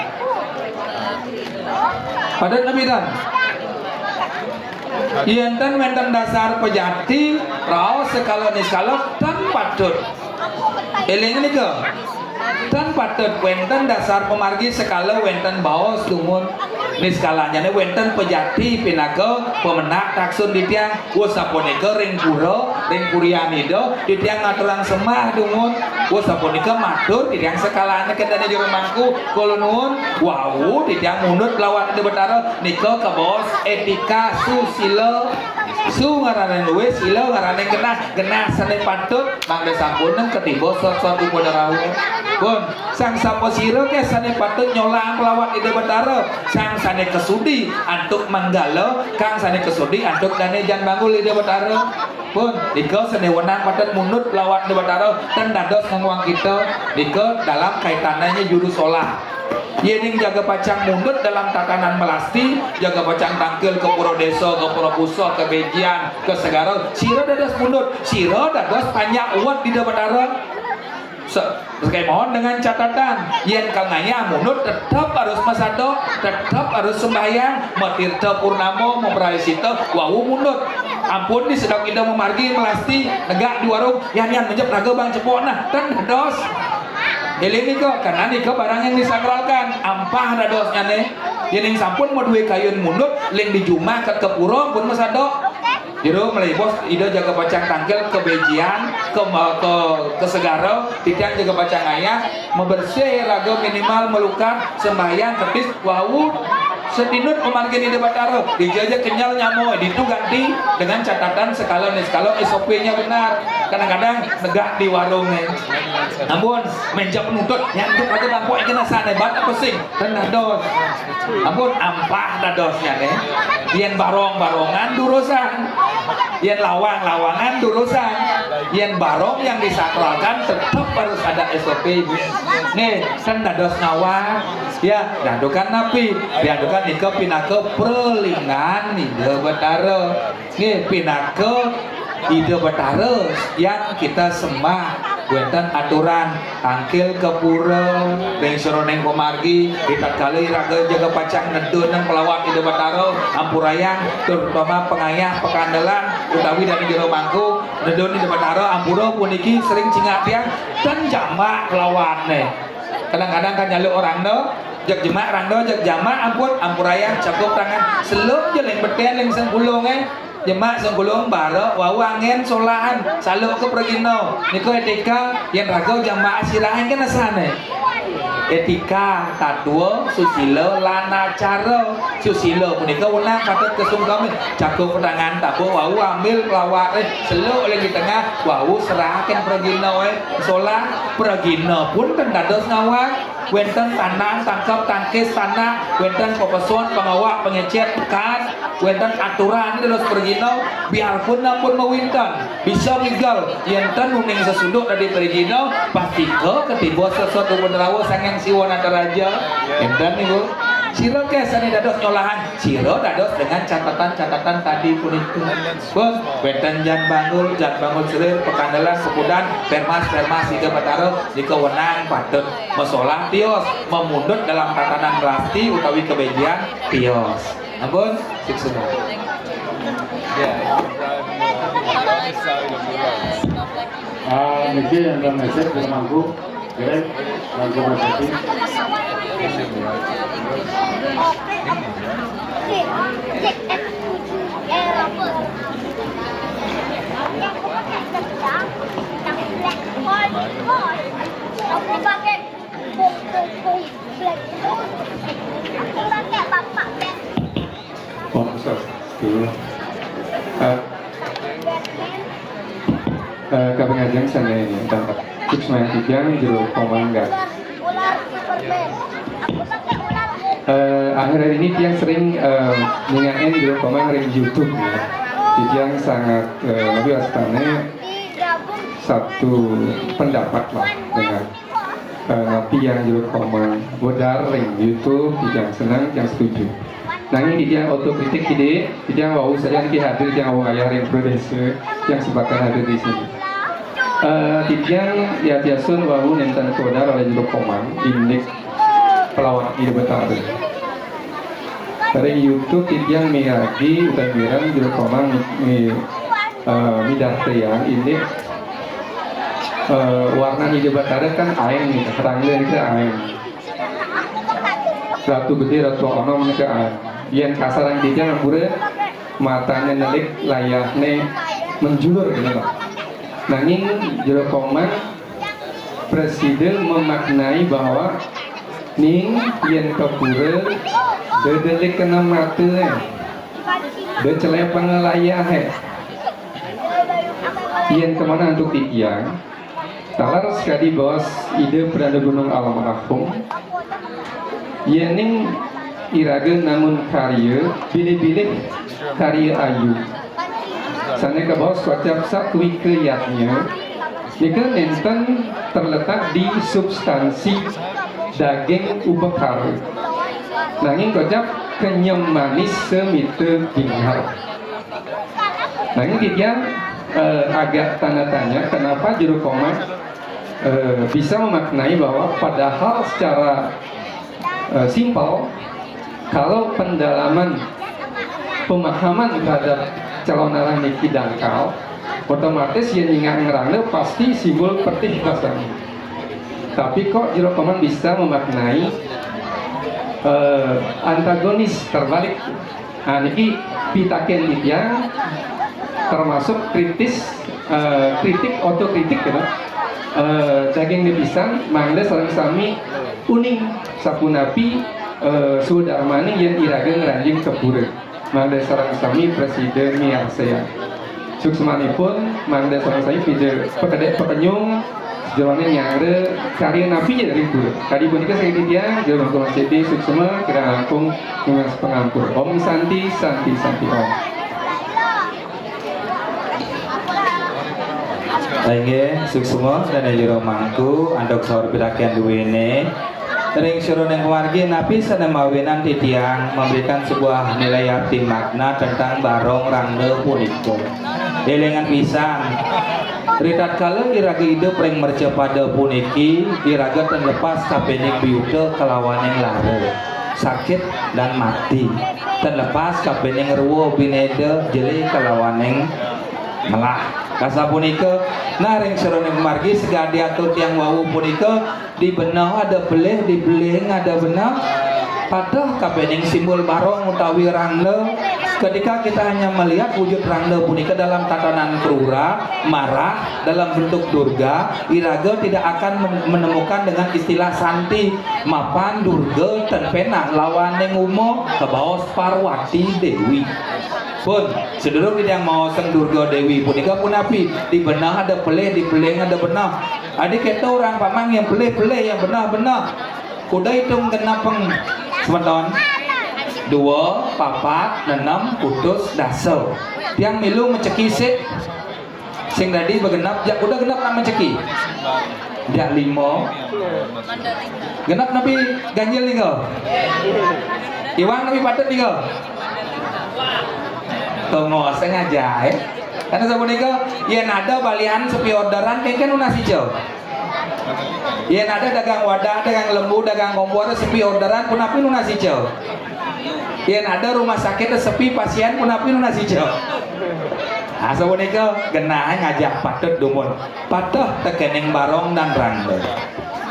Yenten wenten dasar pejati rao sekalo niskalo dan patut eling ini ke dan patut wenten dasar pemargi sekalo wenten baos tumun niskalanya nih wenten pejati pinaka pemenak taksun di tiang wasaponike ring kurianido di tiang ngaturang semah dumun wasaponike matur di tiang sekalanya kendane di rumahku kolonun wow di tiang munut lawan di Betara nika ke bos etika susila su ngaranen luwe sila ngaranen genah sane patut mangde sampunen ketiba sot-sot umur rawu pun sang saposiro ke sane patut nyolang pelawat di Betara sang sane kesudi antuk manggalo kang sane kesudi antuk dane jan bangul di Betara pun dika sane wenang patut munut pelawat di Betara dan dados ngawang kita dika dalam kaitannya juru solah yening jaga pacang mundut dalam tatanan melasti jaga pacang tangkil ke pura desa ke pura puso ke bejian ke segara sira dados mundut sira dados panjang uat di Betara sekali mohon dengan catatan yen kang ngaya munut tetap harus masado tetap harus sembahyang matirta purnamo mempraisita wawu munut ampun di sedang ida memargi melasti negak di warung yan menjep raga bang cepona dan dados eling niko karena niko barang yang disakralkan ampah dadosnya nih yening sampun mau duwe kayun munut ling di jumah ke pura pun masado jero mulai bos ida jaga pacang tangkil ke bejian ke segara titiang jaga pacang ayah membersih raga minimal melukat sembahyang ketis wau sedinut pemargin di Betara dijajah kenyal nyamo itu ganti dengan catatan skala SOP-nya benar kadang-kadang negak di warungnya namun meja penuntut yang itu aja lampu yang kena sana bat pesing dan dados namun ampah dadosnya nih yen barong-barongan durusan yen lawang-lawangan durusan yen barong yang disakralkan tetap harus ada SOP nih kan dados ngawang ya dadukan napi diadukan nika pinaka perlingan ide Betara nih pinaka ide Betara yang kita sembah wenten aturan tangkil ke pura ring seroneng pemargi ditatkala raga jaga pacang nedun pelawat ide Betara ampurayang terutama pengayah pekandelan utawi dari jero mangku nedun ide Betara ampura puniki sering cingak tiang dan jamak pelawat nih kadang-kadang kan nyaluk orang no jak jemak rangdo jak jamak ampun ampurayang cakup tangan selup jeleng beten yang senggulung jemak senggulung bara wau angin solahan saluk ke pergino niko etika yang raga jamak sirahan kan asane etika, tatua, susila, lana cara. Susila punika wenang patut kesungkaman. Jago petangan tabuh wau ambil pelawak seluk lagi tengah wau serahkan pergina solah pergina pun kan dados ngawak. Wenten tanang, tangkap, tangkis, tanah, wenten pepeson, pengawak, pengecet, pekan, wenten aturan ini terus pergino, biarpun nampun mewintan, bisa migal, yenten uning sesuduk dari pergino, pasti ketiba sesuatu penerawa sangang siwa nataraja, yenten nih bu. Siro kesani dados nyolahan, siro dados dengan catatan-catatan tadi pun itu. Bos, wenten jan bangun selir, pekandalan, pepudan, permas hingga bataro, jika wenang patut mesolah tios, memundut dalam tatanan melasti utawi kebejian tios. Ampun, sukses. Niki yang dalam mesej di mangku, kira mangku mesej. Kabengajeng sana ini tempat Suksma Tigang Jero Komangga. Akhir-akhir ini Tiang sering mengingatkan Jero Komang dari YouTube ya. Tiang sangat lebih astana satu pendapat lah dengan napi yang Jero Komang bodar ring YouTube. Tiang senang, Tiang setuju. Nah ini dia otokritik ide, dia wau saja nanti hadir, dia wau ayah yang produser yang sebakan hadir di sini. Tiang ya tiasun wau nenten kodar oleh Jero Komang indeks pelawak ide betara. Dari YouTube tiang miragi utai mirang Jero Komang midah tiang indeks warna ide betara kan aing nih, terangnya itu aing. Ratu gede, ratu onom ke aing. Yang kasaran dia ngapura matanya nelik layaknya menjulur gitu Pak. Nanging Jero Komang presiden memaknai bahwa ning yang kapura dedelik kena mata de celep pengelayah yang kemana untuk tiang talar sekali bos ide berada gunung Almarhum ning iraga namun karya pilih-pilih karya ayu sana ke bawah wajab sakwi keyatnya jika nenten terletak di substansi daging ubekar nanging kocap kenyam manis semite binghar nanging dia agak tanda tanya kenapa Jero Komang bisa memaknai bahwa padahal secara simpel kalau pendalaman pemahaman terhadap calon arah niki dangkal otomatis yang ingat ngerangnya pasti simbol pertih kasarnya tapi kok Jero Komang bisa memaknai antagonis terbalik nah niki pitaken dia termasuk kritik otokritik gitu daging dipisan mangda sareng sami uning sapunapi sudarmani yang iraga ngeranjing kepura mangda sareng sami presiden miarsea suksemanipun mangda sareng sami video pekenyung jawane nyangre karya napi dari pura tadi punika saya dia jalan kemas jadi suksema kira langkung mengas pengampur Om Santi Om. Baiknya, suksema dan Jero mangku andok sahur pidakian duwene ring suruh yang keluarga napi sana mawinan titiang memberikan sebuah nilai arti makna tentang barong rangge puniko elengan pisang ritat kala iraga hidup ring merca pada puniki iraga terlepas kapening biuta kelawan yang lare sakit dan mati terlepas kapening ruwo binede jeli kelawan yang melah kasa punika naring seroneng margi segala diatur tiang wau punika di benah ada beleh di beleh ada benah Padah kabening simbol barong utawi rangda, ketika kita hanya melihat wujud rangda punika dalam tatanan krura, marah, dalam bentuk durga, iraga tidak akan menemukan dengan istilah santi, mapan durga dan penah lawan yang umo kebaos Parwati Dewi. Pun sedurung yang mau seng durga Dewi punika pun api di benah ada peleh, di peleh ada benah. Adik kita orang pamang yang peleh yang benah kuda hitung genapeng semeton 2, 4, 6 putus dasar tiang milu menceki sing tadi begenap jak udah genap nak menceki jak 5 genap nabi ganjil nih kau iwang nabi patut nih kau tunggu sengaja karena sebenarnya ya nada balian sepi orderan kan nasi jauh ya ada dagang wadah, dagang lembu, dagang kompor sepi orderan pun api nasi hijau. Ya ada rumah sakit sepi pasien pun api nasi hijau. Nah sebenarnya genah ngajak patut dumun, patut tekening barong dan rangda.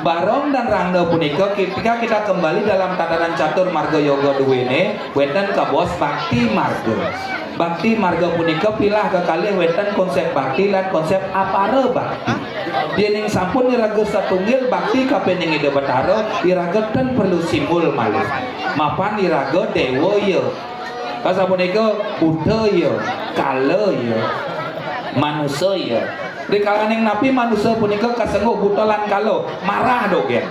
Barong dan rangda punika ketika kita kembali dalam tatanan catur marga yoga duwene, wenten kabos bakti marga. Bakti marga punika pilah kekalih wenten konsep bakti lan konsep apara bakti. Dening sampun iraga satunggal bakti kapening ide batara iraga ten perlu simbol malih. Mapan iraga dewa ya. Kasapunika Buddha ya, kala ya, manusia ya. Di kalangan napi manusia punika kasengguh buta lan kala marah dogen.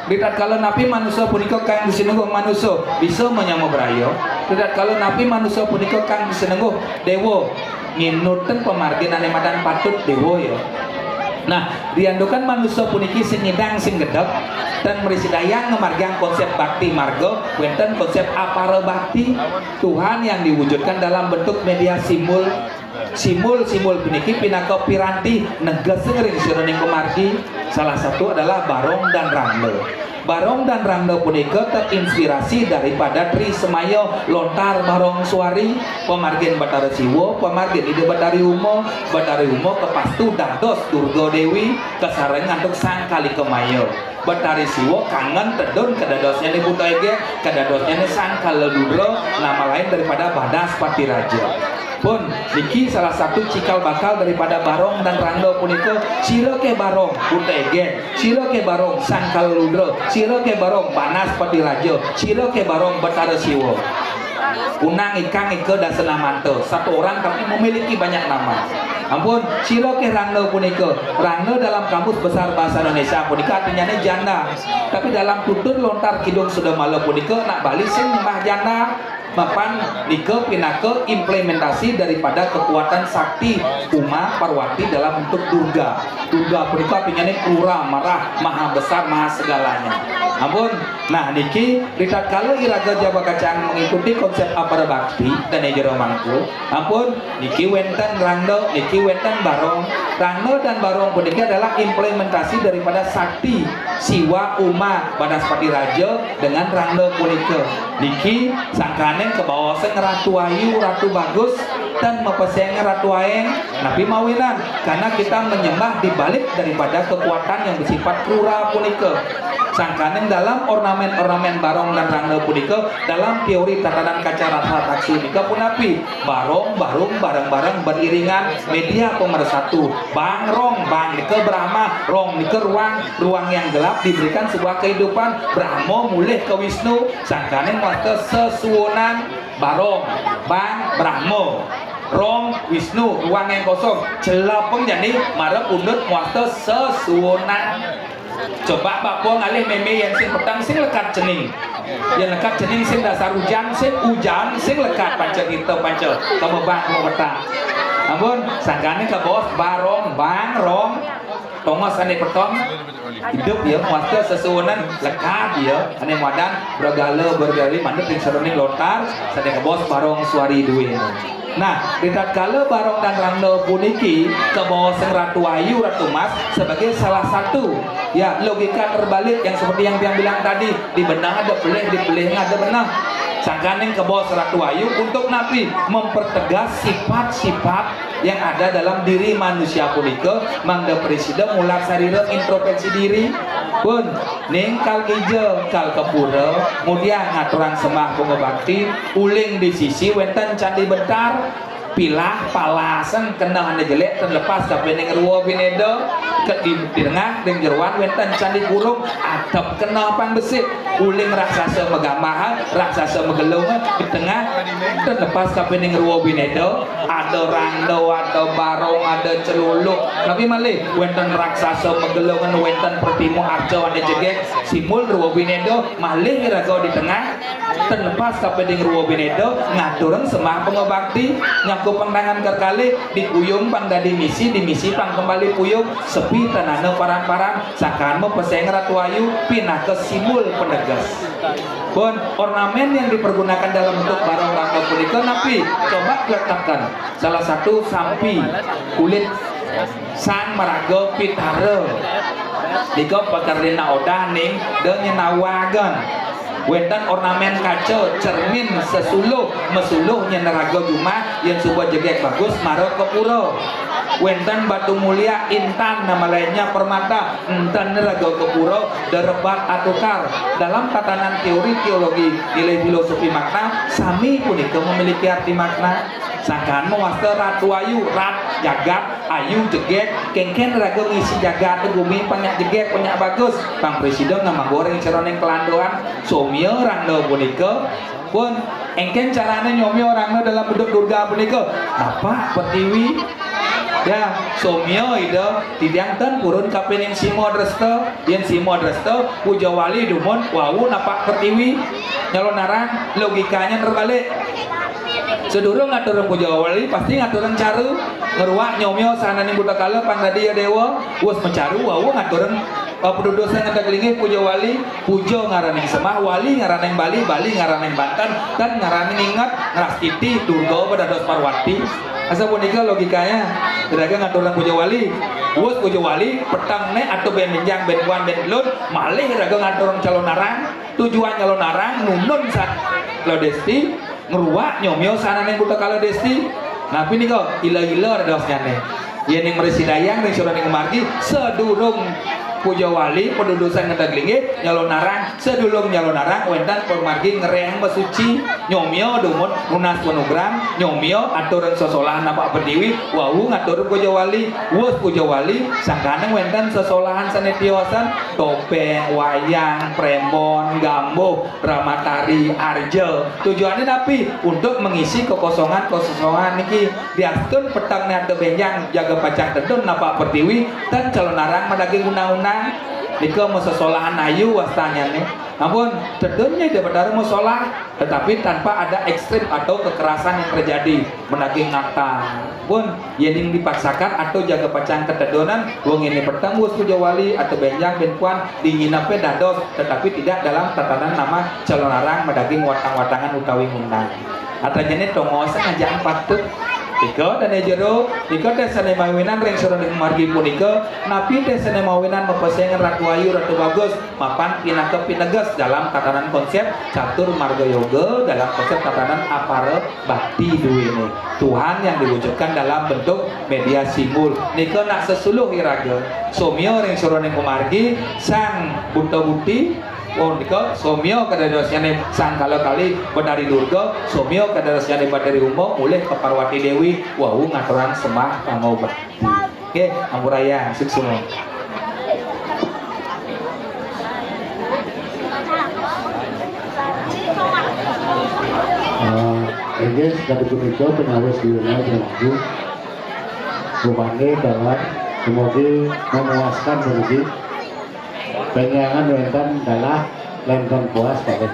Di tatkala napi manusia punika kang disenengguh manusia bisa menyama braya. Di tatkala napi manusia punika kang disenengguh dewa nginuten pemarginan madan patut dewa ya. Nah, diandukan manusia puniki sing ngidang sing gedek dan merisi dayang ngemargang konsep bakti marga wenten konsep apara bakti Tuhan yang diwujudkan dalam bentuk media simbol puniki pinaka piranti neges ngering sironing kemargi. Salah satu adalah barong dan rangda. Barong dan rangda punika terinspirasi daripada Tri Semaya lontar barong suari pemargin Batara Siwo, pemargin ide Batari Umo kepastu dados Durga Dewi kesareng ngantuk sang kali kemayo. Batari Siwo kangen tedun kedadosnya ni Butaege, kedadosnya ni sang kaledudro, nama lain daripada Badas Pati Raja. Pun niki salah satu cikal bakal daripada barong dan rangda punika sira ke barong Butaege, sira ke barong sang kaledudro, sira ke barong Badas Pati Raja, sira ke barong Batara Siwo. Unang ikang ike dan senamanto satu orang tapi memiliki banyak nama. Ampun, sira ke rangda punika. Rangda dalam kamus besar bahasa Indonesia punika artinya janda. Tapi dalam tutur lontar kidung sudah malu punika nak balik sing nyembah janda. Mapan nike pinake implementasi daripada kekuatan sakti Uma Parwati dalam bentuk Durga. Durga punika pinyane krura, marah, maha besar, maha segalanya. Ampun, nah niki ritatkala iraga Jawa Kacang mengikuti konsep apara bakti dan jero mangku. Ampun, niki wenten rangda, niki wenten barong. Rangda dan barong punika adalah implementasi daripada sakti Siwa Uma Banaspati Raja dengan rangda punika. Niki sangkane kebawasan Ratu Ayu, Ratu Bagus dan mepeseng Ratu Aeng napi mawinan karena kita menyembah di balik daripada kekuatan yang bersifat krura punika. Sangkanen dalam ornamen-ornamen barong dan rangda punika dalam teori tatanan kaca rasa taksu punika punapi barong bareng-bareng beriringan media pemersatu. Bang rong bang nike Brahma, rong nike ruang yang gelap diberikan sebuah kehidupan. Brahma mulih ke Wisnu sangkanen waktu sesuunan barong bang Brahma rong Wisnu ruang yang kosong celapeng jadi marep undut waktu sesuunan. Coba Pak Puang alih meme yang sing petang sing lekat cening yang lekat cening sing dasar hujan sing lekat panca kita panca kamu bang mau petang. Ampun sangkane ke bos barong bang rong tongos ane petong hidup ya waktu sesuunan lekat ya ane wadan bergala bergali manut yang seruning lontar sane ke bos barong suari duwe. Nah, di tatkala barong dan rangda puniki ke bawah sing Ratu Ayu, Ratu Mas sebagai salah satu ya logika terbalik yang seperti yang bilang tadi di benah ada peleh, di peleh ada benah. Sangkaning ke bawah Ratu Ayu untuk napi mempertegas sifat-sifat yang ada dalam diri manusia punika mangda presida mular sarira introspeksi diri pun ningkal ijo kal kepura kemudian ngaturan semah bunga bakti uling di sisi wenten candi bentar pilah palasan kena anda jelek terlepas tapi ning ruwa binedo ke di tengah ning jeruan wenten candi kurung atap kena pang besi uling raksasa megamahan raksasa megelung di tengah terlepas tapi ning ruwa binedo ada rando ada barong ada celuluk tapi malih wenten raksasa megelungan wenten pertimu arjo anda jegek simul ruwa binedo malih raga di tengah terlepas tapi ning ruwa binedo ngaturan semah pengobakti nyakup pandangan kerkali dikuyung pang dadi misi dimisi pang kembali puyung sepi tanana paran-paran sakan mau peseng ratu ayu pinah ke simul penegas pun ornamen yang dipergunakan dalam bentuk barang rangka punika napi coba letakkan salah satu sampi kulit sang maraga pitara diko pakarina odah ning dengan nawagan wenten ornamen kaca cermin sesuluh mesuluh nyeneraga juma yang sebuah jegek bagus marah ke pura wenten batu mulia intan nama lainnya permata intan neraga ke pura derebat atukar dalam tatanan teori teologi nilai filosofi makna sami punika memiliki arti makna sangkan mewasta ratu ayu rat jagat ayu jegek kengken raga ngisi jagat bumi banyak jegek banyak bagus pang presiden nama goreng ceroneng kelandoan somio rando punika pun engken caranya nyomio rando dalam bentuk durga punika apa pertiwi ya somio itu tidiangten purun kapening simo dresta yen simo dresta puja wali dumon wau napak pertiwi nyalon narang logikanya terbalik sedurung ngaturun puja wali pasti ngaturun caru ngeruak nyomio sana ning buta kala pangdadi ya dewa wes mencaru wau ngaturun pendudusan ngedagelingi puja wali puja ngaraneng semah wali ngaraneng bali bali ngaraneng banten dan ngaraneng ingat ngrastiti durga pedados parwati asa punika logikanya kira-kira ngaturun puja wali wes puja wali petang ne atau ben menjang ben puan ben lut malih raga ngaturun calon narang tujuan calon narang nunun sak lodesti ngeruak nyomyo sana neng buta kala desti nah ini kok ila-ila ada dosnya nih ya neng meresidayang neng surat neng margi sedurung puja wali pendudusan ngedaglingit nyalon narang sedulung nyalon narang wentan permargi ngereng mesuci nyomyo dumut lunas monogram nyomyo aturan sosolahan apa perdiwi wau ngatur puja wali wus puja wali sangkaneng wentan sosolahan sanetiosan topeng wayang prembon gambo ramatari arjo tujuannya tapi untuk mengisi kekosongan niki diastun petang nade benjang jaga pacang tedun napa pertiwi dan calon narang madagi undang-undang nika mesosolahan ayu wastanya nih namun tedunnya dia benar musolah tetapi tanpa ada ekstrim atau kekerasan yang terjadi menagih ngata pun yang dipaksakan atau jaga pacang ketedonan wong ini petang wus puja wali atau benjang benpuan dinginape dados tetapi tidak dalam tatanan nama calon arang medaging watang-watangan utawi ngundang atau jenis tongosan aja patut Ika dan ejero, ika desane mawinan ring surat margi punika, napi desane mawinan mepesengan ratu ayu ratu bagus, mapan pinaka pinegas dalam tatanan konsep catur marga yoga dalam konsep tatanan apara bakti duwe ini. Tuhan yang diwujudkan dalam bentuk media simbol. Nika nak sesuluh iraga. Somio ring surat margi sang buta buti. Oh nika somio kadadosnya sang kala kali Badari Durga somio kadadosnya Badari Umum mulih ke Parwati Dewi wau ngaturan semah kanggo bakti. Oke, ampuraya sukses. Ini sudah punika pengawis dunia berlaku Bumane dalam semoga memuaskan bagi penyangan wenten dalah lengkong puas pada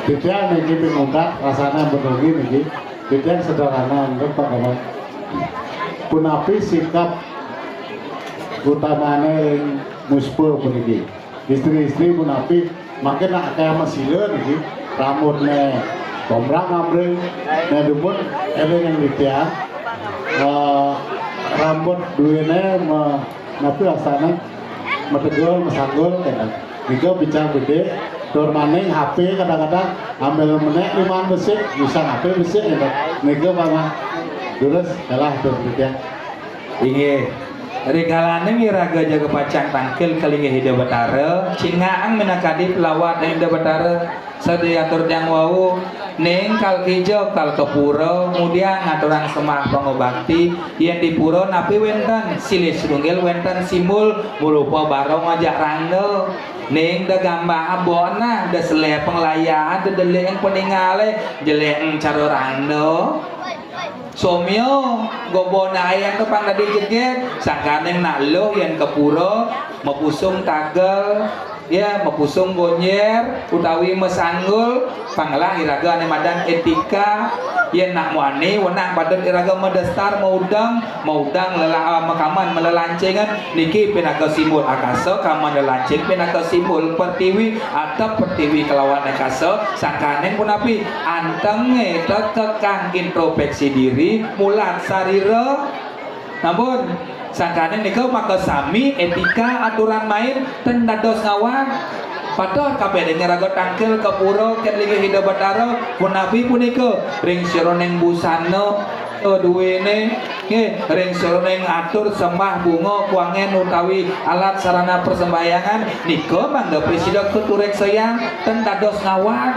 tidak niki pengungkap rasanya menunggu niki tidak sederhana untuk Pak Kamal punapi sikap utamanya yang muspo puniki istri-istri punapi makin nak kayak mesila niki rambutnya komrang amring nedumut eleng yang ditiang rambut duene napi rasanya metegol, mesanggol, juga bicara gede, dor maning HP kadang-kadang ambil menek 5 besik, bisa HP besik, nika mama, terus kalah dor gede. Inge, Regalane miraga jaga pacang tangkel kalinge hida batara cingaang menakadi pelawat hida batara sadiatur yang wau neng kal kijo kal kepuro kemudian ngaturang semah pangobakti yang di puro napi wenten silih sedunggil wenten simul berupa barong ngajak rando neng da gamba abona da sele penglayaan da deleng peningale jeleng caro rando somyo gobona ayam tepang tadi jeget sangkaneng nalo yang kepuro mepusung tagel ya mepusung gonyer utawi mesanggul panglah iraga ane madan etika yen nak muani wenang badan iraga medestar maudang lela makaman melelancengan niki pinaka simbol akasa kaman lelanceng pinaka simbol pertiwi atau pertiwi kelawan akasa sangkaneng pun api antenge tekang introspeksi diri mulat sarira namun sangkanen niku maka sami etika aturan main ten dados ngawang padahal kabeh ngeraga tangkel kepuro ket linggih hida batara punapi punika ring sironeng busana duwene nggih ring sironeng atur sembah bunga kuangen utawi alat sarana persembahyangan nika mangga presiden keturek sayang ten dados ngawang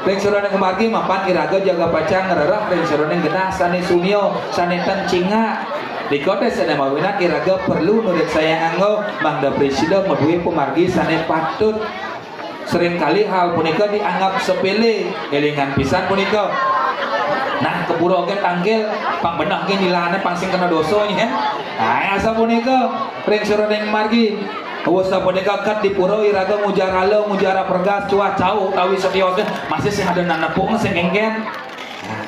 ring sironeng kemargi mapan iraga jaga pacang ngererah ring sironeng genah sane sunyo sane ten cinga di kota sana mawina iraga perlu nurik sayang anggo mangda presiden meduwi pemargi sane patut seringkali hal punika dianggap sepele elingan pisan punika nah kepuro ke tanggil pang benah ke nilane pangsing kena dosonya nah asa punika ring sironeng margi Awasa punika kat di puro iraga mujaralo mujara pergas cuah cau tawi setiosnya masih sing ada nanepung sing enggen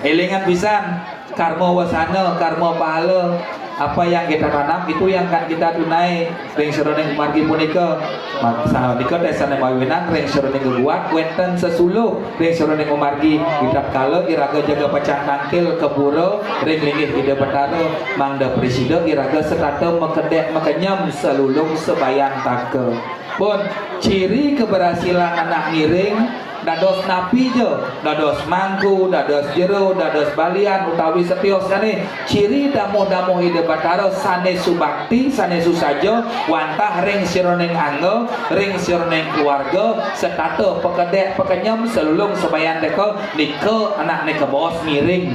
elingan pisan karma wasana karma pahala apa yang kita tanam itu yang akan kita tunai ring sironeng margi punika maka nika desane mawinan ring sironeng gebuat wenten sesuluh ring sironeng margi hidup kala iraga jaga pacang tangkil kepuro ring linggih ide betara mangda presiden iraga setata mekedek mekenyam selulung sebayan take pun ciri keberhasilan anak ngiring dados napi jo, dados mangku, dados jero, dados balian utawi setios kane ciri damo-damo hide batara sane subakti, sane susajo wantah ring sironeng anggo, ring sironeng keluarga setata pekedek pekenyem selulung sebayan deko niko anak neka bos miring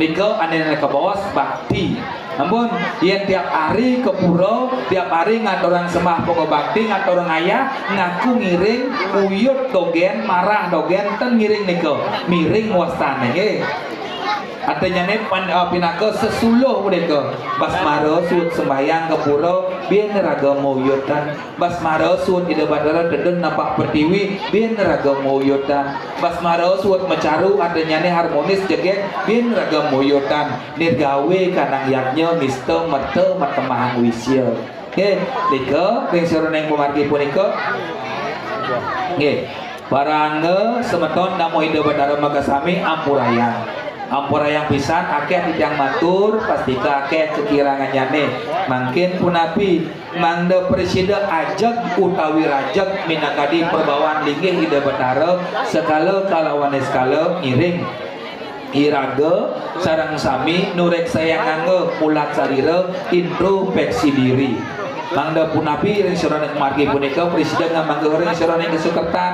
niko anak neka bos bakti namun yang tiap hari ke pura tiap hari ngaturang semah pokok bakti ngaturang ayah ngaku ngiring uyut dogen marah dogen ten ngiring niko miring wastane artinya nih pinaka sesuluh mereka basmara sud sembayang ke pura biar raga moyotan basmara sud ide bandara deden nampak pertiwi biar raga moyotan basmara sud mecaru artinya nih harmonis jeget biar raga moyotan nirgawe kanang yaknya mister mete matemahang wisya dika ring sironeng pemargi punika barangga semeton namo ide bandara makasami ampurayang pisan akeh titiang matur pastika akeh kekirangannya nih mungkin punapi mangda presiden ajak utawi rajak minakadi perbawaan linggih ide betara sekala kalawan skala ngiring iraga sarang sami nurek sayang angge mulat sarira introspeksi diri mangda punapi ring sironeng margi punika presiden ngamangga ring sironeng kesukertan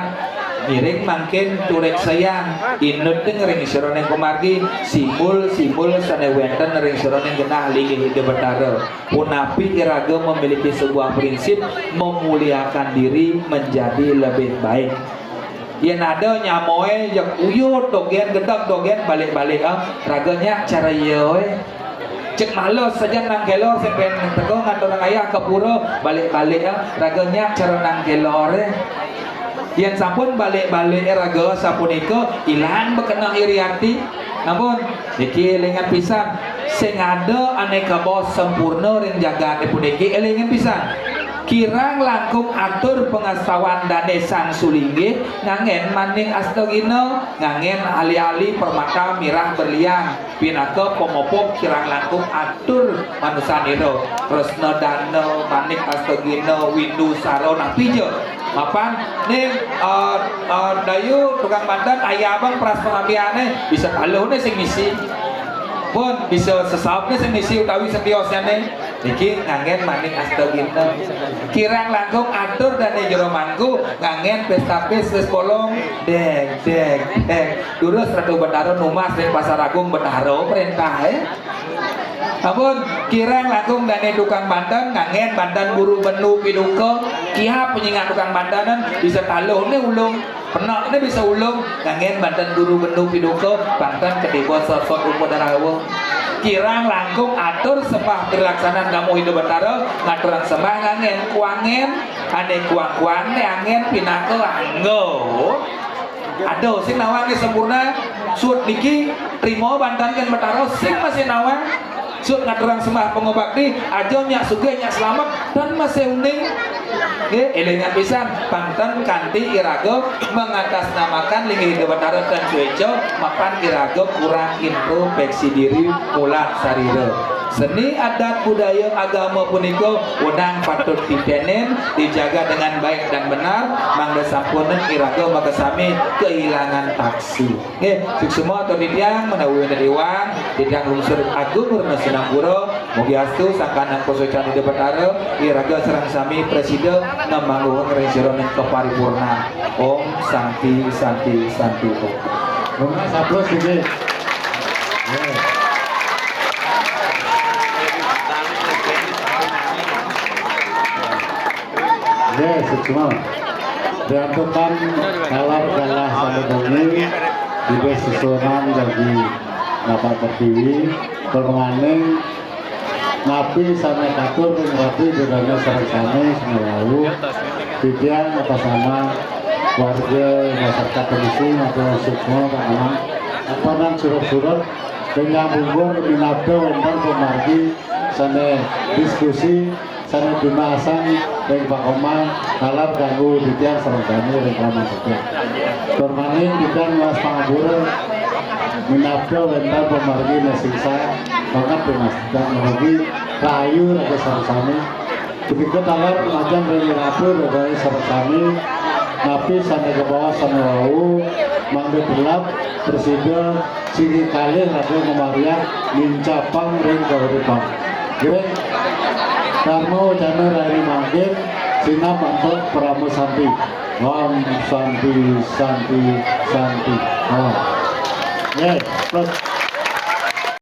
miring makin turek sayang inut ring sironeng kemargi simbol sane wenten ring sironeng genah linggih hide betara punapi iraga memiliki sebuah prinsip memuliakan diri menjadi lebih baik yang ada nyamoe yang uyut dogen gedap dogen balik-balik raganya cara yoe cek malos saja nang kelor sepen tegong ngatur ayah ke pura balik-balik raganya cara nang kelor yang sampun balik-balik raga sapunika ilang bekena iriati namun niki elingan pisan sing ada aneka bos sempurna ring jaga puniki elingan pisan kirang langkung atur pengastawan dane sang sulinggi ngangen maning astagina ngangen ali-ali permata mirah berlian pinaka pomopok kirang langkung atur manusaniro resna dana manik astagina windu sarona pijo mapan nih dayu tukang mandan ayah abang pras pengambiannya bisa taluh nih sing misi pun bisa sesabnya sing misi utawi setiosnya nih Niki ngangen maning astagita. Kirang langkung atur dan jero mangku ngangen pesta-pes wis bolong deg. Durus Ratu Betaro numas di Pasar Agung Betaro perintah Ampun, kirang langkung dan tukang bantan ngangen bantan buru benu piduka kiha penyingat tukang bantanan bisa taluh ne ulung penak ne bisa ulung ngangen bantan buru benu piduka bantan kedebot sosok rupo darawa kirang langkung atur sembah terlaksanaan kamu hidup Betara ngaturan sembah ngangen kuangen ane kuang-kuang ne angen pinake anggo aduh sing nawang sempurna sud niki trimo bantan kan Betara sing masih nawang sud ngaturan sembah pengobakti ajo nyak sugih nyak selamat dan masih uning elengan pisan panten kanti irago mengatasnamakan linggih hidup Betara dan Sueco mapan irago kurang introspeksi diri mulat sarire seni adat budaya agama puniko unang patut ditenen dijaga dengan baik dan benar mangga sampunen irago makasami kehilangan taksi suksuma atau didiang menawi dewang didiang lungsur agung urna Sinapura mugi astu sakanan kosocan hidup Betara irago serang sami presiden namangguhun resironen keparipurna Om Santi Santi Santi Om Rumah saplos ini. Semua diantukan kalar galah saludongi di susunan jadi Bapak Pertiwi permanen napi sampai katur rapi bedanya sarang-sarang semelawu tidian atas nama warga masyarakat polisi atau sukmo karena apa nang surat-surat dengan bungkur minabda wonten pemargi sana diskusi sana dimasang dengan Pak Komang kalar ganggu tidian sarang-sarang reklaman itu permanen tidian mas pangabura minabda wonten pemargi nesingsa banget dimasukkan merugi kayu raga sarang-sarang begitu talar macam dari rapi raga sarang-sarang napi sana ke bawah sana wau mangga gelap presiden sini kali raga memariak mincapang ring kehidupan gereng karmo jana dari mangkir sinap untuk pramu santi Om Santi Santi Santi oh yeah, plus